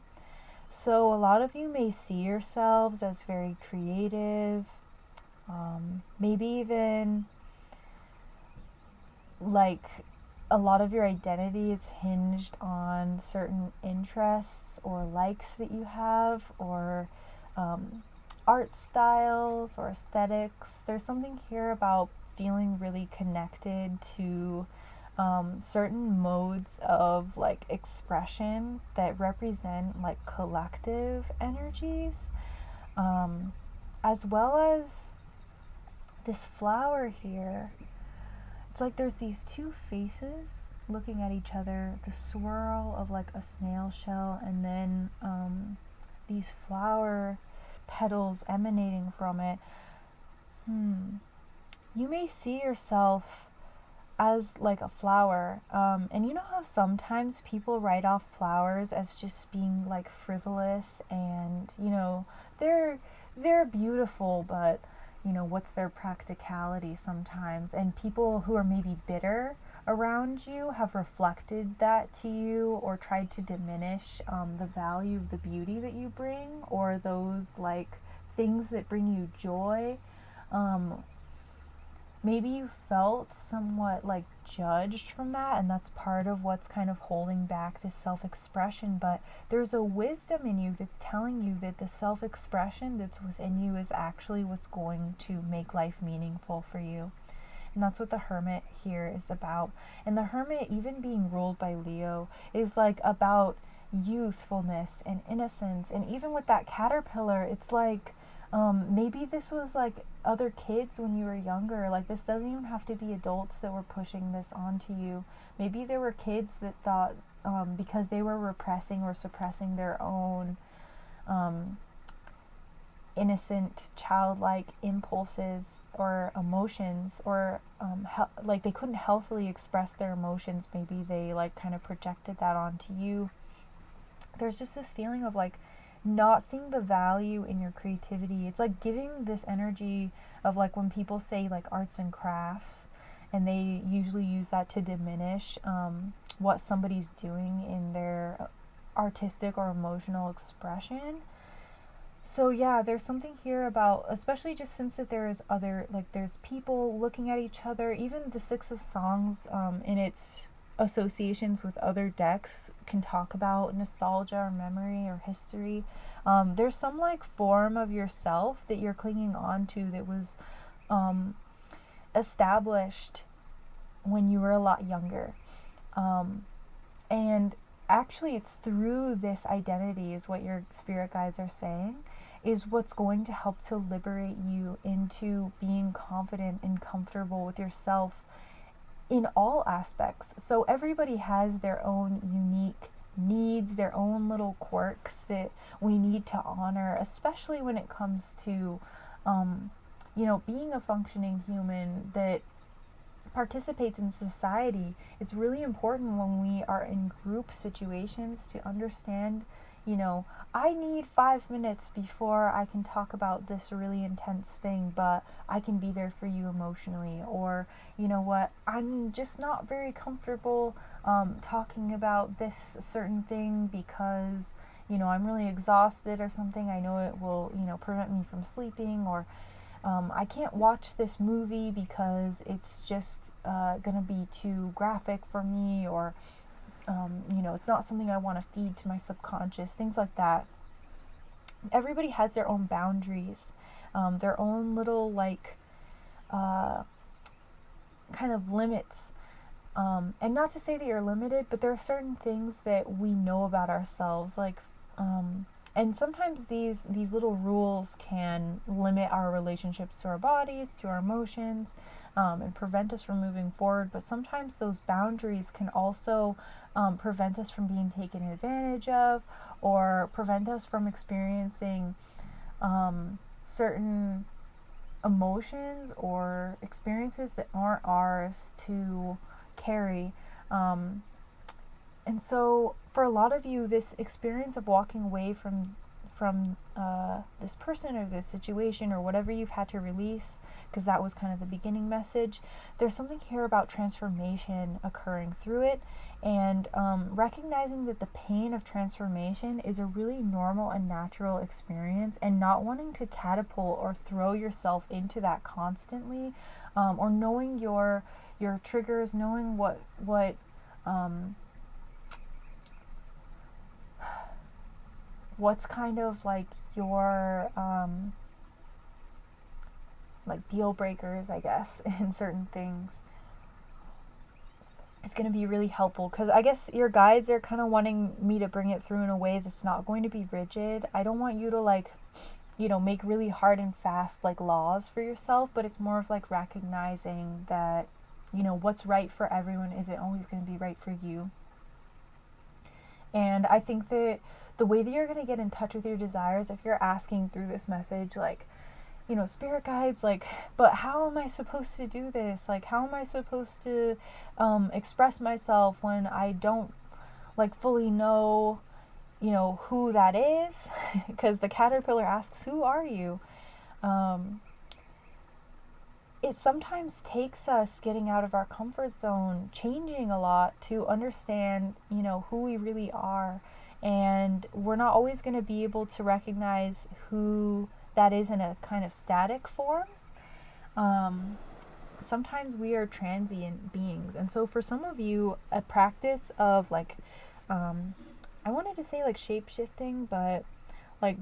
So a lot of you may see yourselves as very creative, maybe even like a lot of your identity is hinged on certain interests or likes that you have, or art styles or aesthetics. There's something here about feeling really connected to certain modes of like expression that represent like collective energies, as well as this flower here. It's like there's these two faces looking at each other, the swirl of like a snail shell, and then these flower petals emanating from it. You may see yourself as like a flower, and you know how sometimes people write off flowers as just being like frivolous, and you know they're beautiful, but you know, what's their practicality sometimes? And people who are maybe bitter around you have reflected that to you, or tried to diminish the value of the beauty that you bring, or those like things that bring you joy. Maybe you felt somewhat like judged from that, and that's part of what's kind of holding back this self-expression. But there's a wisdom in you that's telling you that the self-expression that's within you is actually what's going to make life meaningful for you. And that's what the Hermit here is about. And the Hermit, even being ruled by Leo, is like about youthfulness and innocence. And even with that caterpillar, it's like maybe this was like other kids when you were younger. Like, this doesn't even have to be adults that were pushing this onto you. Maybe there were kids that thought because they were repressing or suppressing their own innocent, childlike impulses or emotions, or like they couldn't healthily express their emotions. Maybe they like kind of projected that onto you. There's just this feeling of like not seeing the value in your creativity. It's like giving this energy of like when people say like arts and crafts, and they usually use that to diminish what somebody's doing in their artistic or emotional expression. So yeah, there's something here about, especially just since that there is other, like there's people looking at each other. Even the Six of Songs in its associations with other decks can talk about nostalgia or memory or history. There's some like form of yourself that you're clinging on to that was established when you were a lot younger, and actually it's through this identity, is what your spirit guides are saying, is what's going to help to liberate you into being confident and comfortable with yourself in all aspects. So everybody has their own unique needs, their own little quirks that we need to honor, especially when it comes to you know, being a functioning human that participates in society. It's really important when we are in group situations to understand, you know, I need 5 minutes before I can talk about this really intense thing, but I can be there for you emotionally. Or, you know what, I'm just not very comfortable talking about this certain thing because, you know, I'm really exhausted or something. I know it will, you know, prevent me from sleeping. Or I can't watch this movie because it's just gonna be too graphic for me. Or it's not something I want to feed to my subconscious, things like that. Everybody has their own boundaries, their own little kind of limits. And not to say that you're limited, but there are certain things that we know about ourselves, and sometimes these little rules can limit our relationships to our bodies, to our emotions, and prevent us from moving forward. But sometimes those boundaries can also prevent us from being taken advantage of, or prevent us from experiencing certain emotions or experiences that aren't ours to carry. And so for a lot of you, this experience of walking away from this person or this situation or whatever you've had to release, because that was kind of the beginning message, there's something here about transformation occurring through it, and recognizing that the pain of transformation is a really normal and natural experience, and not wanting to catapult or throw yourself into that constantly, or knowing your triggers, knowing what's kind of like your like deal breakers, I guess, in certain things. It's going to be really helpful, because I guess your guides are kind of wanting me to bring it through in a way that's not going to be rigid. I don't want you to make really hard and fast laws for yourself, but it's more of recognizing that what's right for everyone isn't always going to be right for you. And I think that the way that you're going to get in touch with your desires, if you're asking through this message, spirit guides, but how am I supposed to do this? How am I supposed to express myself when I don't fully know, who that is? Because the caterpillar asks, who are you? It sometimes takes us getting out of our comfort zone, changing a lot, to understand, who we really are. And we're not always going to be able to recognize who that is in a kind of static form. Sometimes we are transient beings. And so for some of you, a practice of I wanted to say shape-shifting, but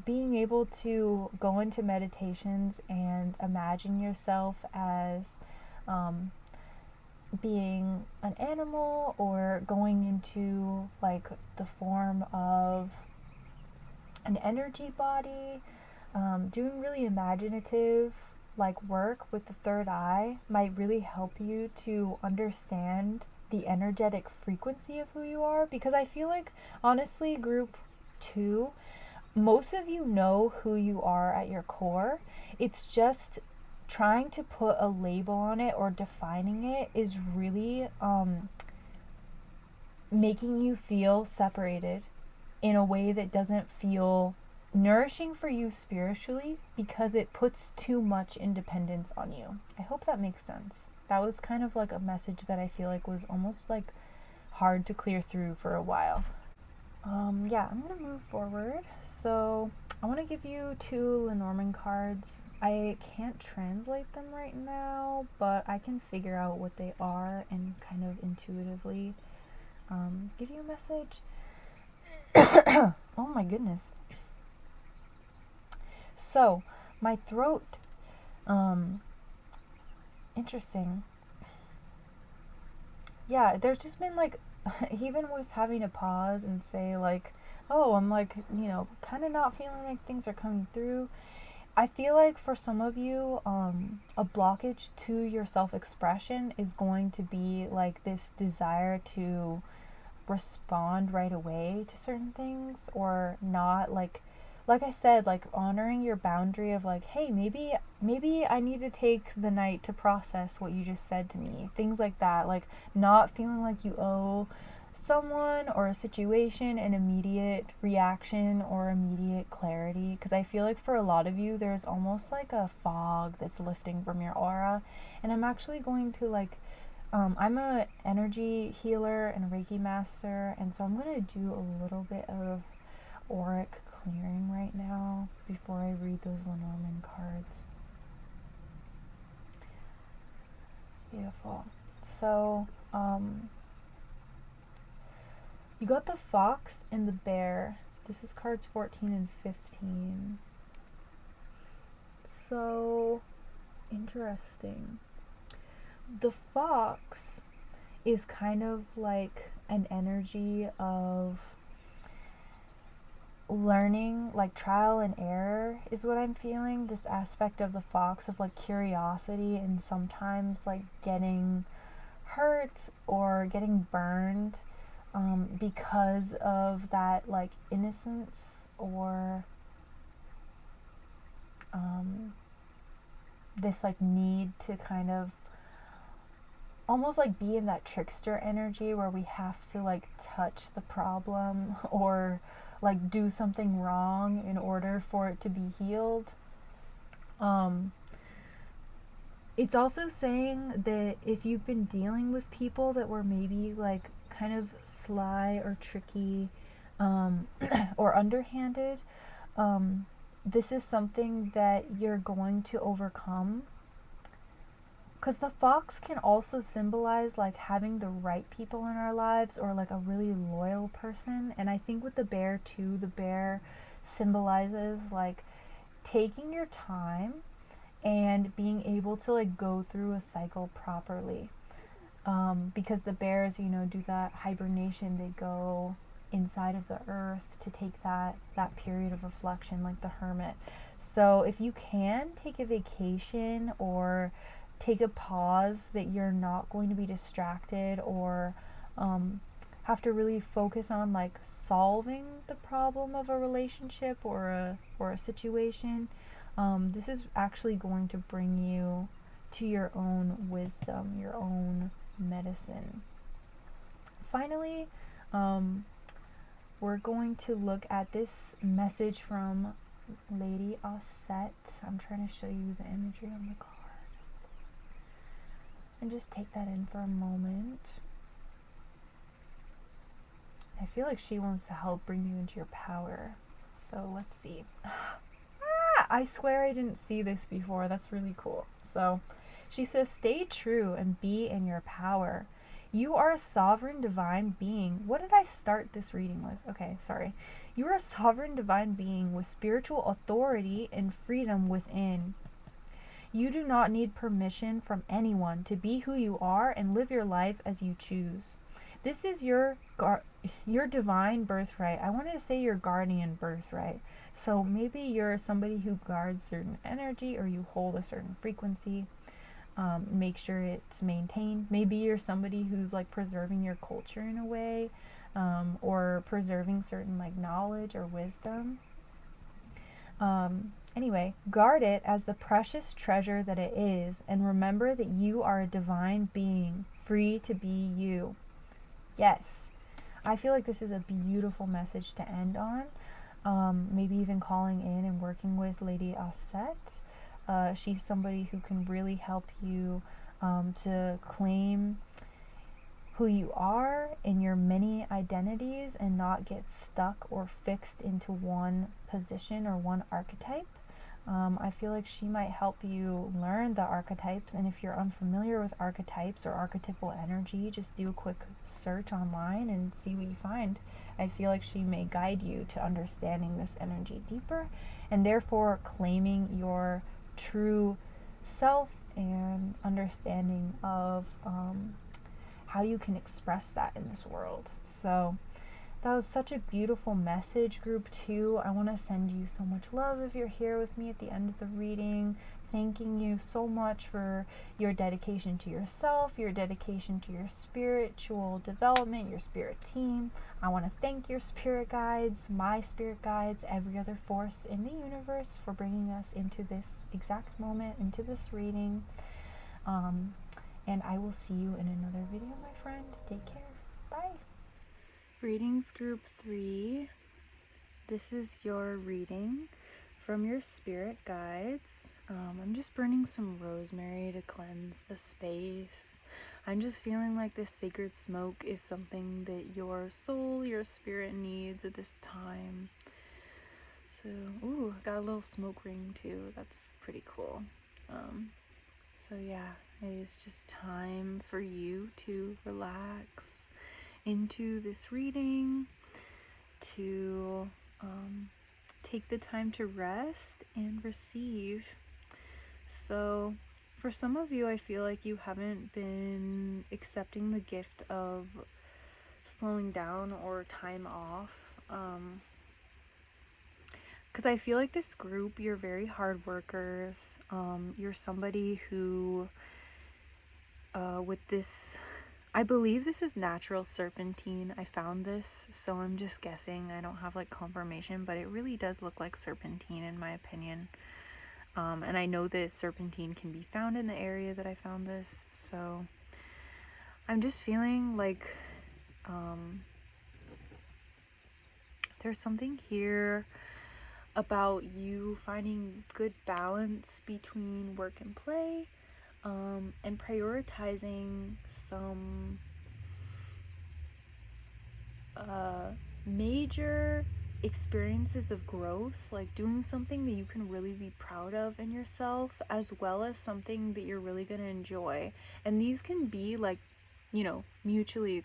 being able to go into meditations and imagine yourself as being an animal, or going into the form of an energy body, doing really imaginative work with the third eye might really help you to understand the energetic frequency of who you are. Because I feel honestly, group 2, most of you know who you are at your core. It's just trying to put a label on it or defining it is really making you feel separated in a way that doesn't feel nourishing for you spiritually, because it puts too much independence on you. I hope that makes sense. That was kind of a message that I feel was almost hard to clear through for a while. I'm going to move forward. So I want to give you 2 Lenormand cards. I can't translate them right now, but I can figure out what they are and kind of intuitively give you a message. Oh my goodness. So, my throat, interesting. Yeah, there's just been even with having to pause and say oh, I'm kind of not feeling like things are coming through. I feel for some of you, a blockage to your self-expression is going to be this desire to respond right away to certain things, or not like I said, honoring your boundary of hey, maybe I need to take the night to process what you just said to me, things like that, not feeling like you owe someone or a situation an immediate reaction or immediate clarity. Because I feel for a lot of you, there's almost a fog that's lifting from your aura. And I'm actually going to I'm a energy healer and a Reiki master, and so I'm going to do a little bit of auric clearing right now before I read those Lenormand cards. Beautiful. So, You got the fox and the bear. This is cards 14 and 15. So interesting. The fox is kind of like an energy of learning, like trial and error is what I'm feeling. This aspect of the fox of like curiosity and sometimes like getting hurt or getting burned because of that like innocence or this like need to kind of almost like be in that trickster energy where we have to like touch the problem or like do something wrong in order for it to be healed. It's also saying that if you've been dealing with people that were maybe like kind of sly or tricky or underhanded, this is something that you're going to overcome. Because the fox can also symbolize like having the right people in our lives or like a really loyal person. And I think with the bear too, the bear symbolizes like taking your time and being able to like go through a cycle properly. Because the bears, you know, do that hibernation. They go inside of the earth to take that period of reflection, like the hermit. So if you can take a vacation or take a pause, that you're not going to be distracted or have to really focus on like solving the problem of a relationship or a situation, this is actually going to bring you to your own wisdom, your own medicine. Finally, we're going to look at this message from Lady Osset. I'm trying to show you the imagery on the card. And just take that in for a moment. I feel like she wants to help bring you into your power. So let's see. I swear I didn't see this before. That's really cool. So she says, stay true and be in your power. You are a sovereign divine being. What did I start this reading with? Okay, sorry. You are a sovereign divine being with spiritual authority and freedom within. You do not need permission from anyone to be who you are and live your life as you choose. This is your divine birthright. I wanted to say your guardian birthright. So maybe you're somebody who guards certain energy or you hold a certain frequency. Make sure it's maintained. Maybe you're somebody who's like preserving your culture in a way, or preserving certain like knowledge or wisdom. Anyway, guard it as the precious treasure that it is, and remember that you are a divine being, free to be you. Yes, I feel like this is a beautiful message to end on. Maybe even calling in and working with Lady Osset. She's somebody who can really help you to claim who you are in your many identities and not get stuck or fixed into one position or one archetype. I feel like she might help you learn the archetypes, and if you're unfamiliar with archetypes or archetypal energy, just do a quick search online and see what you find. I feel like she may guide you to understanding this energy deeper and therefore claiming your true self and understanding of how you can express that in this world. So that was such a beautiful message, group 2. I want to send you so much love if you're here with me at the end of the reading. Thanking you so much for your dedication to yourself, your dedication to your spiritual development, your spirit team. I want to thank your spirit guides, my spirit guides, every other force in the universe for bringing us into this exact moment, into this reading. And I will see you in another video, my friend. Take care. Bye. Readings group 3. This is your reading from your spirit guides. I'm just burning some rosemary to cleanse the space. I'm just feeling like this sacred smoke is something that your soul, your spirit needs at this time. So, ooh, got a little smoke ring too. That's pretty cool. So yeah, it is just time for you to relax into this reading, to take the time to rest and receive. So for some of you, I feel like you haven't been accepting the gift of slowing down or time off. Because I feel like this group, you're very hard workers. You're somebody who, with this, I believe this is natural serpentine. I found this, so I'm just guessing. I don't have like confirmation, but it really does look like serpentine in my opinion. And I know that serpentine can be found in the area that I found this, so I'm just feeling like there's something here about you finding good balance between work and play, and prioritizing some major experiences of growth, like doing something that you can really be proud of in yourself, as well as something that you're really going to enjoy. And these can be like, mutually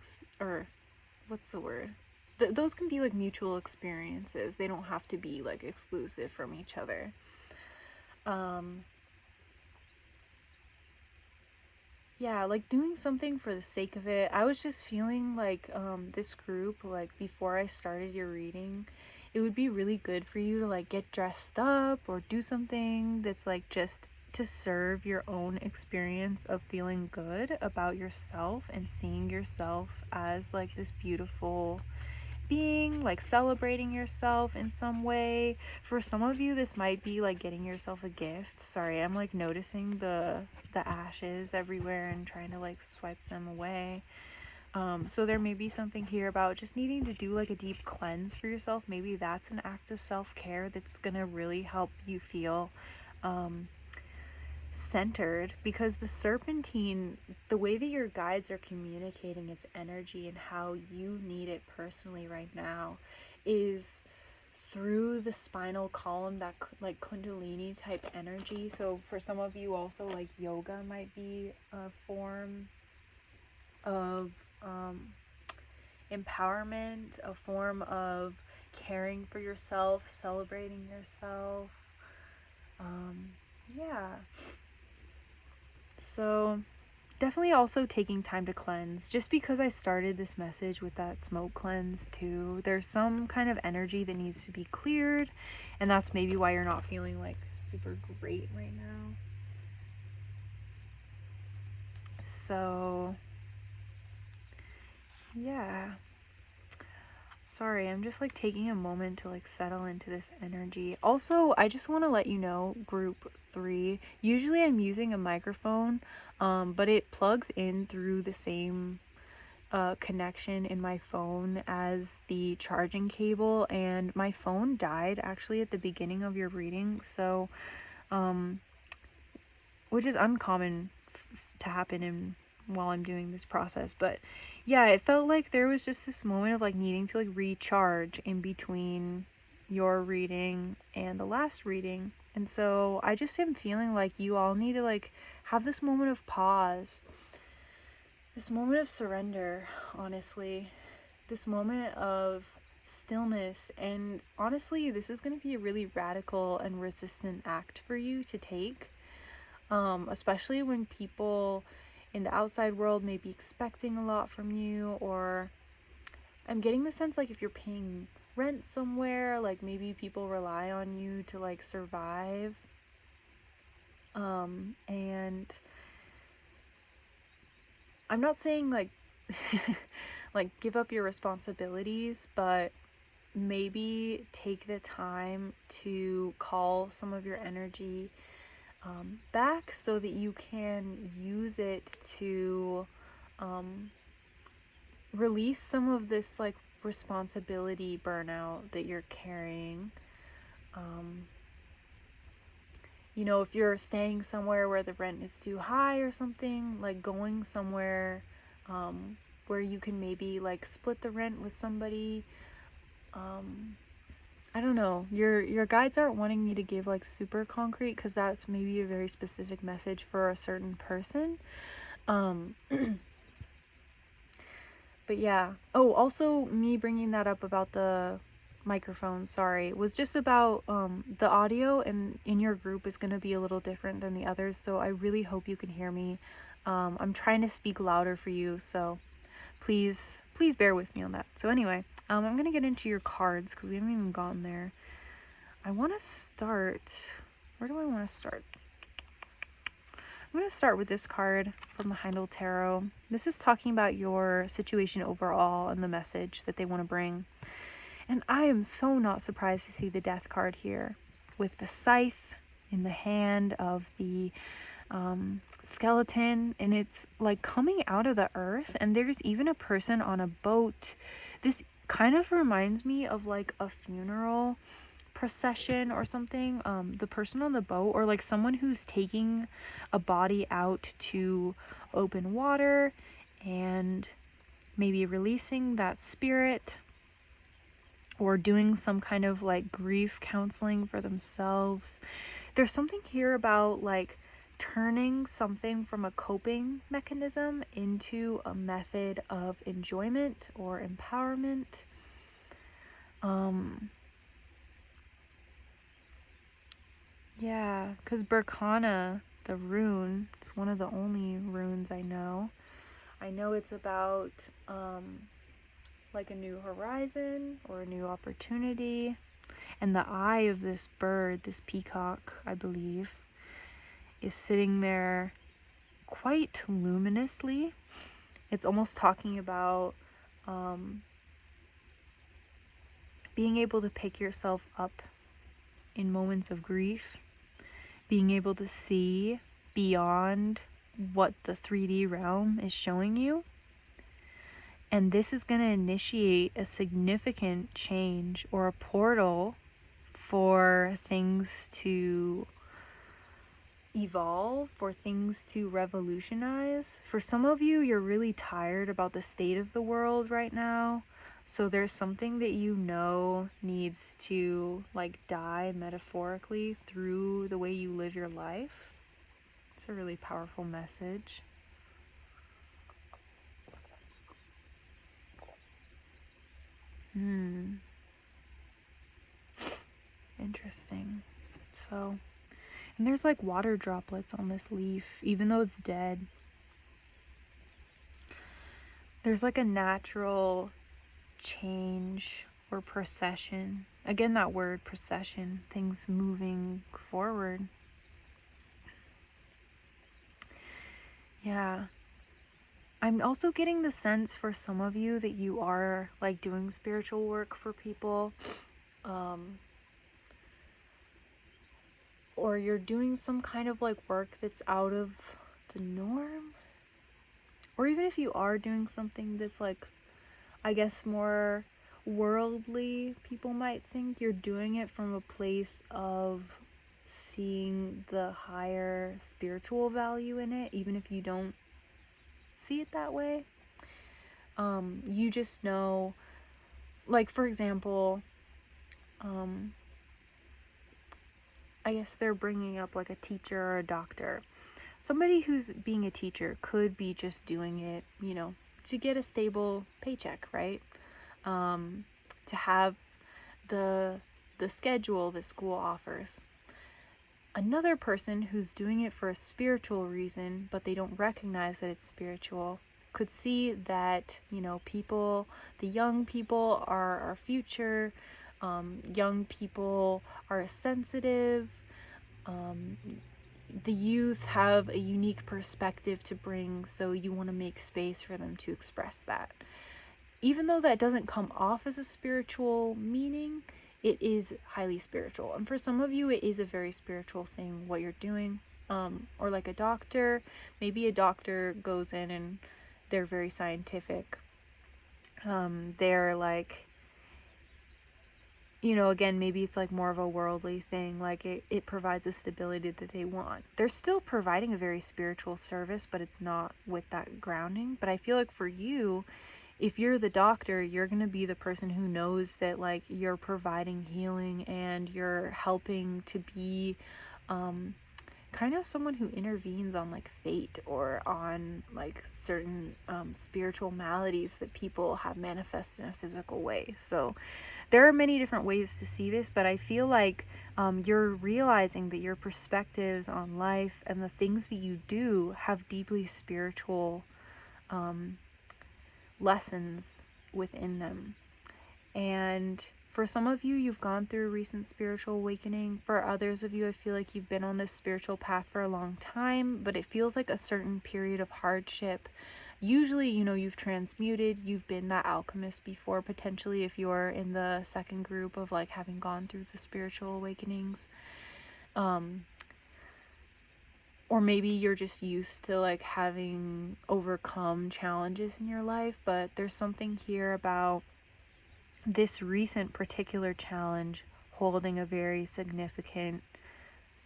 those can be like mutual experiences. They don't have to be like exclusive from each other. Yeah, like doing something for the sake of it. I was just feeling like this group, like before I started your reading, it would be really good for you to like get dressed up or do something that's like just to serve your own experience of feeling good about yourself and seeing yourself as like this beautiful being, like celebrating yourself in some way. For some of you, this might be like getting yourself a gift. Sorry, I'm like noticing the ashes everywhere and trying to like swipe them away. So there may be something here about just needing to do like a deep cleanse for yourself. Maybe that's an act of self-care that's gonna really help you feel centered, because the serpentine, the way that your guides are communicating its energy and how you need it personally right now is through the spinal column, that like kundalini type energy. So for some of you also, like yoga might be a form of empowerment, a form of caring for yourself, celebrating yourself. Yeah. So definitely also taking time to cleanse. Just because I started this message with that smoke cleanse too, there's some kind of energy that needs to be cleared, and that's maybe why you're not feeling like super great right now. So yeah. Sorry, I'm just like taking a moment to like settle into this energy. Also, I just want to let you know, group 3, usually I'm using a microphone, but it plugs in through the same connection in my phone as the charging cable, and my phone died actually at the beginning of your reading, so which is uncommon to happen while I'm doing this process. But yeah, it felt like there was just this moment of like needing to like recharge in between your reading and the last reading. And so I just am feeling like you all need to like have this moment of pause, this moment of surrender, honestly, this moment of stillness. And honestly, this is going to be a really radical and resistant act for you to take, especially when people in the outside world may be expecting a lot from you, or I'm getting the sense like if you're paying rent somewhere, like maybe people rely on you to like survive, and I'm not saying like like give up your responsibilities, but maybe take the time to call some of your energy back so that you can use it to release some of this like responsibility burnout that you're carrying. If you're staying somewhere where the rent is too high or something, like going somewhere where you can maybe like split the rent with somebody. I don't know, your guides aren't wanting me to give like super concrete, because that's maybe a very specific message for a certain person. But yeah. Oh, also me bringing that up about the microphone, sorry, was just about the audio and in your group is going to be a little different than the others, so I really hope you can hear me. I'm trying to speak louder for you, so please bear with me on that. So anyway, I'm going to get into your cards because we haven't even gotten there. I want to start, where do I want to start? I'm going to start with this card from the Haindl Tarot. This is talking about your situation overall and the message that they want to bring. And I am so not surprised to see the Death card here with the scythe in the hand of the skeleton, and it's like coming out of the earth, and there's even a person on a boat. This kind of reminds me of like a funeral procession or something. The person on the boat, or like someone who's taking a body out to open water and maybe releasing that spirit, or doing some kind of like grief counseling for themselves. There's something here about like turning something from a coping mechanism into a method of enjoyment or empowerment. Yeah, because Berkana, the rune, it's one of the only runes I know. I know it's about like a new horizon or a new opportunity. And the eye of this bird, this peacock, I believe, is sitting there quite luminously. It's almost talking about being able to pick yourself up in moments of grief, being able to see beyond what the 3D realm is showing you. And this is going to initiate a significant change or a portal for things to evolve, for things to revolutionize. For some of you, you're really tired about the state of the world right now. So there's something that you know needs to like die metaphorically through the way you live your life. It's a really powerful message. Interesting. So, and there's like water droplets on this leaf, even though it's dead. There's like a natural change or procession. Again, that word, procession, things moving forward. Yeah. I'm also getting the sense for some of you that you are like doing spiritual work for people. Or you're doing some kind of like work that's out of the norm. Or even if you are doing something that's like, I guess, more worldly, people might think you're doing it from a place of seeing the higher spiritual value in it, even if you don't see it that way. You just know, like, for example, I guess they're bringing up like a teacher or a doctor. Somebody who's being a teacher could be just doing it, you know, to get a stable paycheck, right? To have the schedule that school offers. Another person who's doing it for a spiritual reason, but they don't recognize that it's spiritual, could see that, you know, people, the young people are our future. Young people are sensitive. The youth have a unique perspective to bring, so you want to make space for them to express that. Even though that doesn't come off as a spiritual meaning, it is highly spiritual. And for some of you, it is a very spiritual thing, what you're doing. Or like a doctor, maybe a doctor goes in and they're very scientific. They're like, you know, again, maybe it's like more of a worldly thing, like it provides a stability that they want. They're still providing a very spiritual service, but it's not with that grounding. But I feel like for you, if you're the doctor, you're going to be the person who knows that like you're providing healing and you're helping to be kind of someone who intervenes on like fate or on like certain spiritual maladies that people have manifest in a physical way. So there are many different ways to see this, but I feel like you're realizing that your perspectives on life and the things that you do have deeply spiritual lessons within them. And for some of you, you've gone through a recent spiritual awakening. For others of you, I feel like you've been on this spiritual path for a long time, but it feels like a certain period of hardship. Usually, you know, you've transmuted, you've been that alchemist before, potentially if you're in the second group of like having gone through the spiritual awakenings. Or maybe you're just used to like having overcome challenges in your life, but there's something here about this recent particular challenge holding a very significant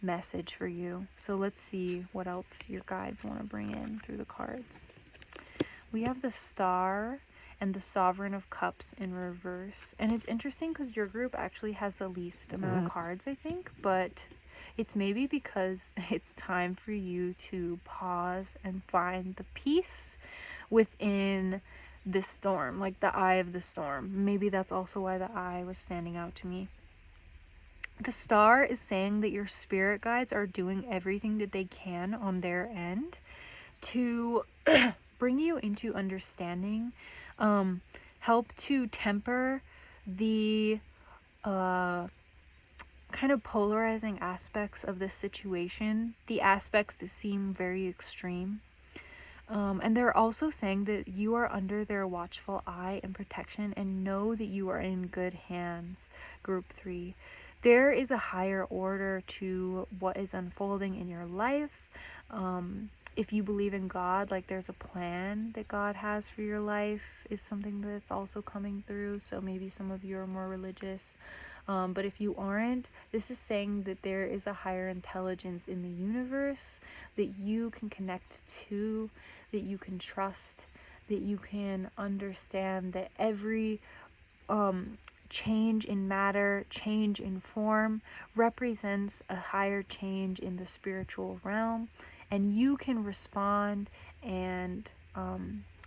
message for you. So let's see what else your guides want to bring in through the cards. We have the Star and the Sovereign of Cups in reverse. And it's interesting because your group actually has the least amount of cards, I think, but it's maybe because it's time for you to pause and find the peace within this storm, like the eye of the storm. Maybe that's also why the eye was standing out to me. The Star is saying that your spirit guides are doing everything that they can on their end to bring you into understanding, help to temper the kind of polarizing aspects of this situation, the aspects that seem very extreme. And they're also saying that you are under their watchful eye and protection, and know that you are in good hands, Group 3. There is a higher order to what is unfolding in your life. If you believe in God, like there's a plan that God has for your life is something that's also coming through. So maybe some of you are more religious. But if you aren't, this is saying that there is a higher intelligence in the universe that you can connect to, that you can trust, that you can understand that every change in matter, change in form represents a higher change in the spiritual realm, and you can respond and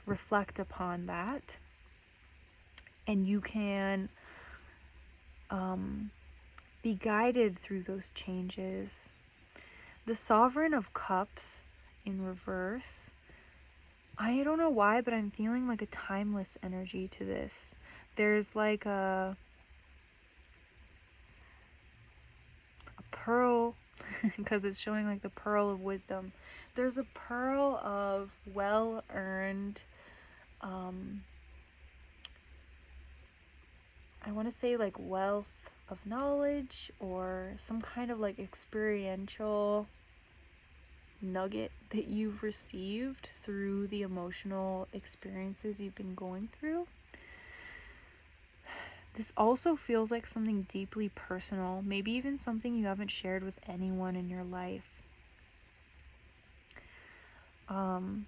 reflect upon that, and you can be guided through those changes. The Sovereign of Cups in reverse, I don't know why, but I'm feeling like a timeless energy to this. There's like a pearl, because it's showing like the pearl of wisdom. There's a pearl of well-earned, I want to say like wealth of knowledge or some kind of like experiential nugget that you've received through the emotional experiences you've been going through. This also feels like something deeply personal, maybe even something you haven't shared with anyone in your life. And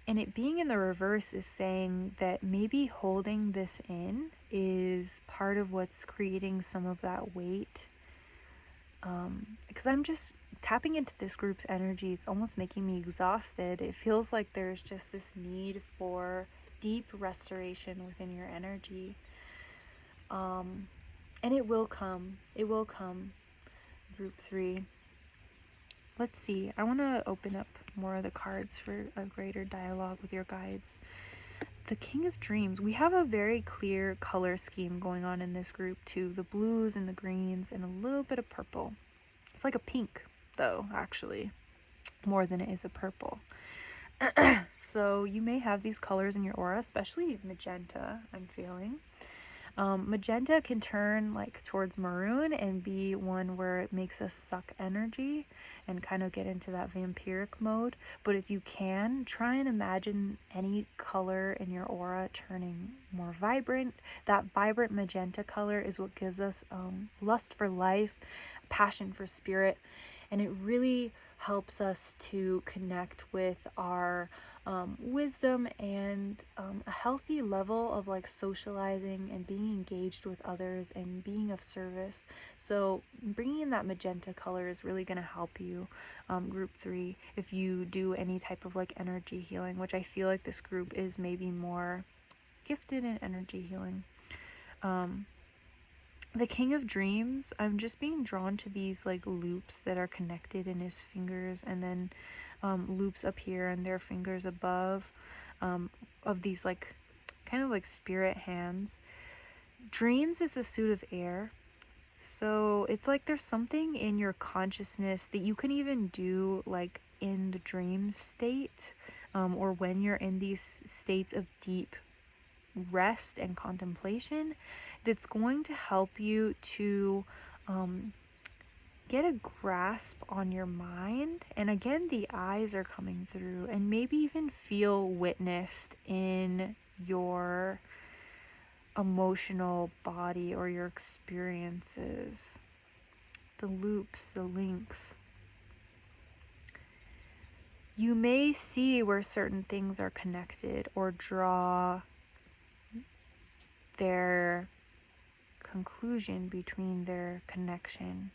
it being in the reverse is saying that maybe holding this in is part of what's creating some of that weight. Because I'm just tapping into this group's energy, it's almost making me exhausted. It feels like there's just this need for deep restoration within your energy. And it will come. It will come, Group 3. Let's see. I want to open up more of the cards for a greater dialogue with your guides. The King of Dreams. We have a very clear color scheme going on in this group too. The blues and the greens and a little bit of purple. It's like a pink though, actually, more than it is a purple. So you may have these colors in your aura, especially magenta, I'm feeling. Magenta can turn like towards maroon and be one where it makes us suck energy and kind of get into that vampiric mode. But if you can, try and imagine any color in your aura turning more vibrant. That vibrant magenta color is what gives us lust for life, passion for spirit, and it really helps us to connect with our wisdom and a healthy level of like socializing and being engaged with others and being of service. So bringing in that magenta color is really going to help you, group 3, if you do any type of like energy healing, which I feel like this group is maybe more gifted in energy healing. The King of Dreams, I'm just being drawn to these like loops that are connected in his fingers, and then loops up here and their fingers above, of these like kind of like spirit hands. Dreams is a suit of air, so it's like there's something in your consciousness that you can even do like in the dream state, or when you're in these states of deep rest and contemplation, that's going to help you to get a grasp on your mind. And again, the eyes are coming through, and maybe even feel witnessed in your emotional body or your experiences. The loops, the links. You may see where certain things are connected or draw their conclusion between their connection.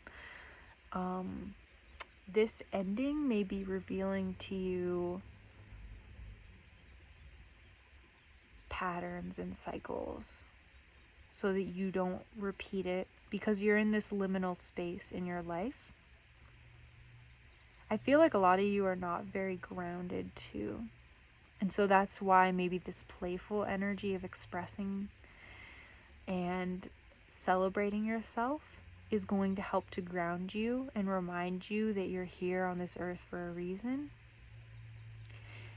This ending may be revealing to you patterns and cycles so that you don't repeat it, because you're in this liminal space in your life. I feel like a lot of you are not very grounded too. And so that's why maybe this playful energy of expressing and celebrating yourself is going to help to ground you and remind you that you're here on this earth for a reason.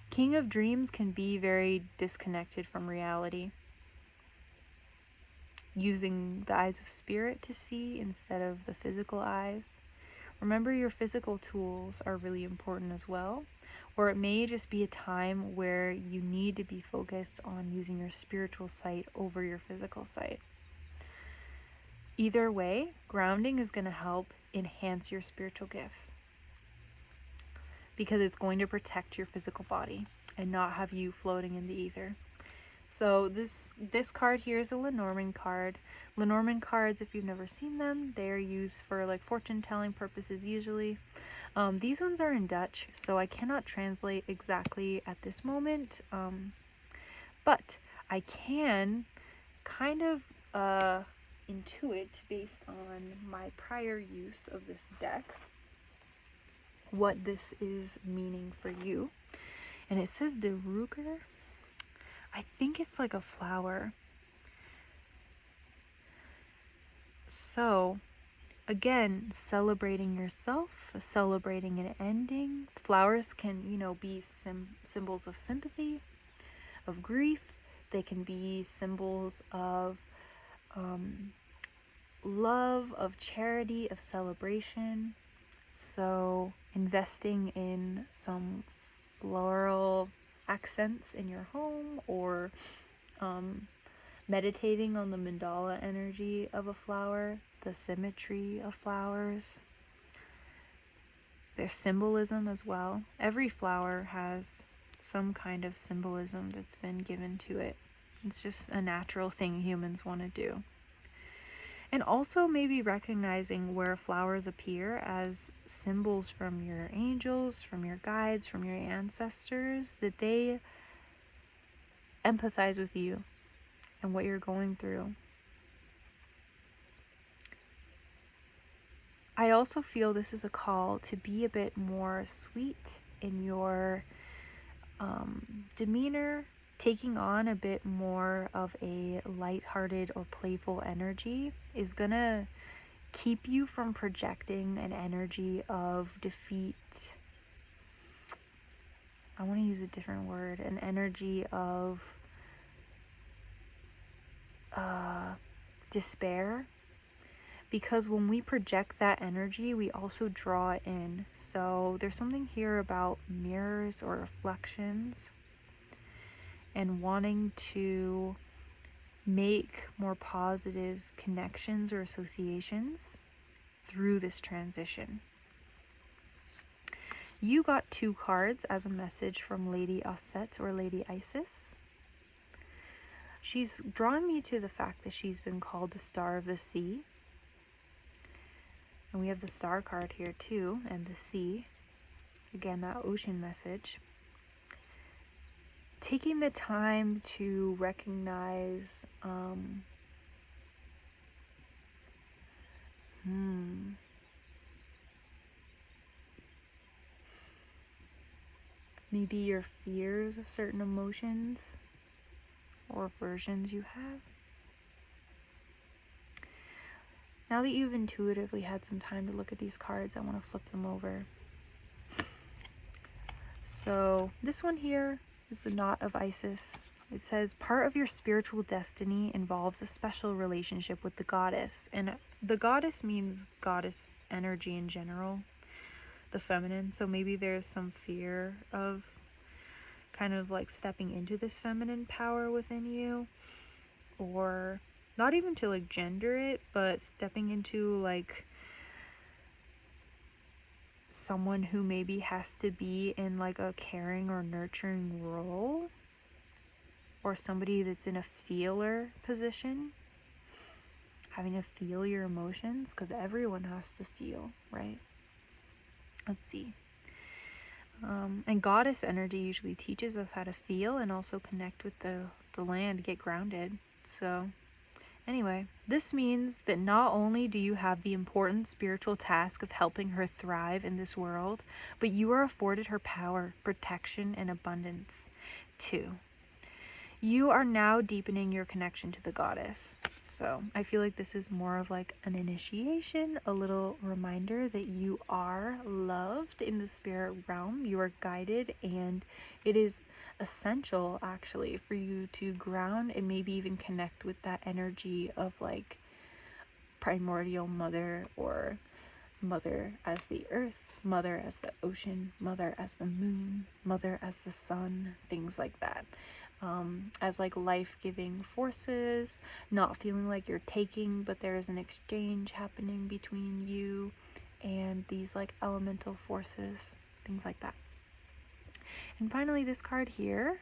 King of Dreams can be very disconnected from reality, using the eyes of spirit to see instead of the physical eyes. Remember, your physical tools are really important as well, or it may just be a time where you need to be focused on using your spiritual sight over your physical sight. Either way, grounding is going to help enhance your spiritual gifts, because it's going to protect your physical body and not have you floating in the ether. So this card here is a Lenormand card. Lenormand cards, if you've never seen them, they're used for like fortune telling purposes usually. These ones are in Dutch, so I cannot translate exactly at this moment, but I can kind of intuit, based on my prior use of this deck, what this is meaning for you. And it says de Ruger. I think it's like a flower. So again, celebrating yourself, celebrating an ending. Flowers can, be symbols of sympathy, of grief. They can be symbols of love, of charity, of celebration. So investing in some floral accents in your home, or meditating on the mandala energy of a flower, the symmetry of flowers, their symbolism as well. Every flower has some kind of symbolism that's been given to it. It's just a natural thing humans want to do. And also maybe recognizing where flowers appear as symbols from your angels, from your guides, from your ancestors, that they empathize with you and what you're going through. I also feel this is a call to be a bit more sweet in your demeanor, taking on a bit more of a lighthearted or playful energy is gonna keep you from projecting an energy of defeat. I want to use a different word, an energy of despair. Because when we project that energy, we also draw it in. So there's something here about mirrors or reflections, and wanting to make more positive connections or associations through this transition. You got 2 cards as a message from Lady Osset or Lady Isis. She's drawing me to the fact that she's been called the Star of the Sea. And we have the Star card here too, and the Sea. Again, that ocean message. Taking the time to recognize maybe your fears of certain emotions or aversions you have. Now that you've intuitively had some time to look at these cards, I want to flip them over. So this one here is the Knot of Isis. It says, part of your spiritual destiny involves a special relationship with the goddess. And the goddess means goddess energy in general, the feminine. So maybe there's some fear of kind of like stepping into this feminine power within you, or not even to like gender it, but stepping into like someone who maybe has to be in like a caring or nurturing role, or somebody that's in a feeler position, having to feel your emotions, because everyone has to feel, right? Let's see. And goddess energy usually teaches us how to feel and also connect with the land, get grounded. So anyway, this means that not only do you have the important spiritual task of helping her thrive in this world, but you are afforded her power, protection, and abundance too. You are now deepening your connection to the goddess. So I feel like this is more of like an initiation, a little reminder that you are loved in the spirit realm. You are guided, and it is essential actually for you to ground and maybe even connect with that energy of like primordial mother, or mother as the earth, mother as the ocean, mother as the moon, mother as the sun, things like that. As like life-giving forces, not feeling like you're taking, but there is an exchange happening between you and these like elemental forces, things like that. And finally, this card here,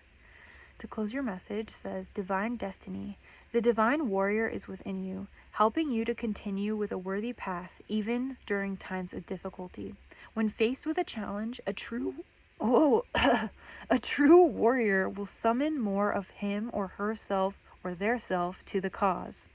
to close your message, says Divine Destiny. The divine warrior is within you, helping you to continue with a worthy path, even during times of difficulty. When faced with a challenge, a true warrior will summon more of him or herself or their self to the cause.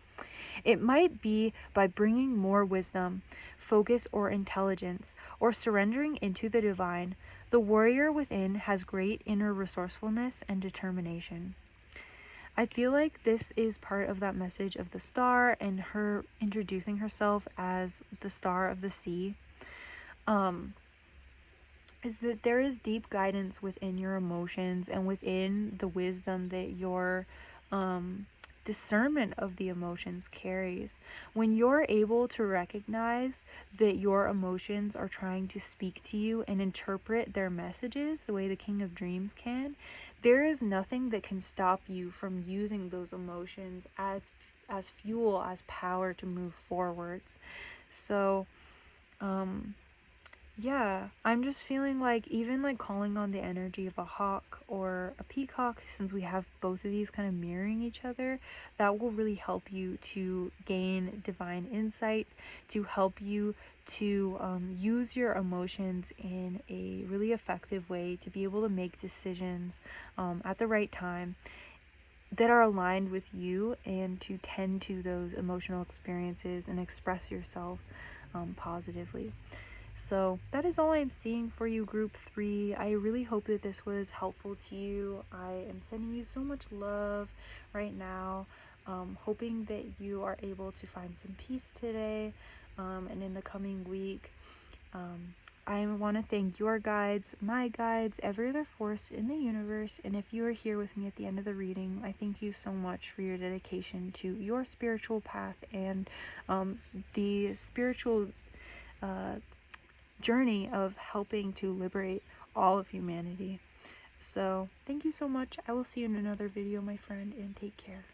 It might be by bringing more wisdom, focus, or intelligence, or surrendering into the divine. The warrior within has great inner resourcefulness and determination. I feel like this is part of that message of the star and her introducing herself as the Star of the Sea. Is that there is deep guidance within your emotions and within the wisdom that your discernment of the emotions carries. When you're able to recognize that your emotions are trying to speak to you and interpret their messages the way the King of Dreams can, there is nothing that can stop you from using those emotions as fuel, as power to move forwards. So yeah, I'm just feeling like even like calling on the energy of a hawk or a peacock, since we have both of these kind of mirroring each other, that will really help you to gain divine insight, to help you to use your emotions in a really effective way, to be able to make decisions at the right time that are aligned with you, and to tend to those emotional experiences and express yourself positively. So that is all I'm seeing for you, Group 3. I really hope that this was helpful to you. I am sending you so much love right now, hoping that you are able to find some peace today and in the coming week. I want to thank your guides, my guides, every other force in the universe, and if you are here with me at the end of the reading, I thank you so much for your dedication to your spiritual path and the spiritual journey of helping to liberate all of humanity. So thank you so much. I will see you in another video, my friend, and take care.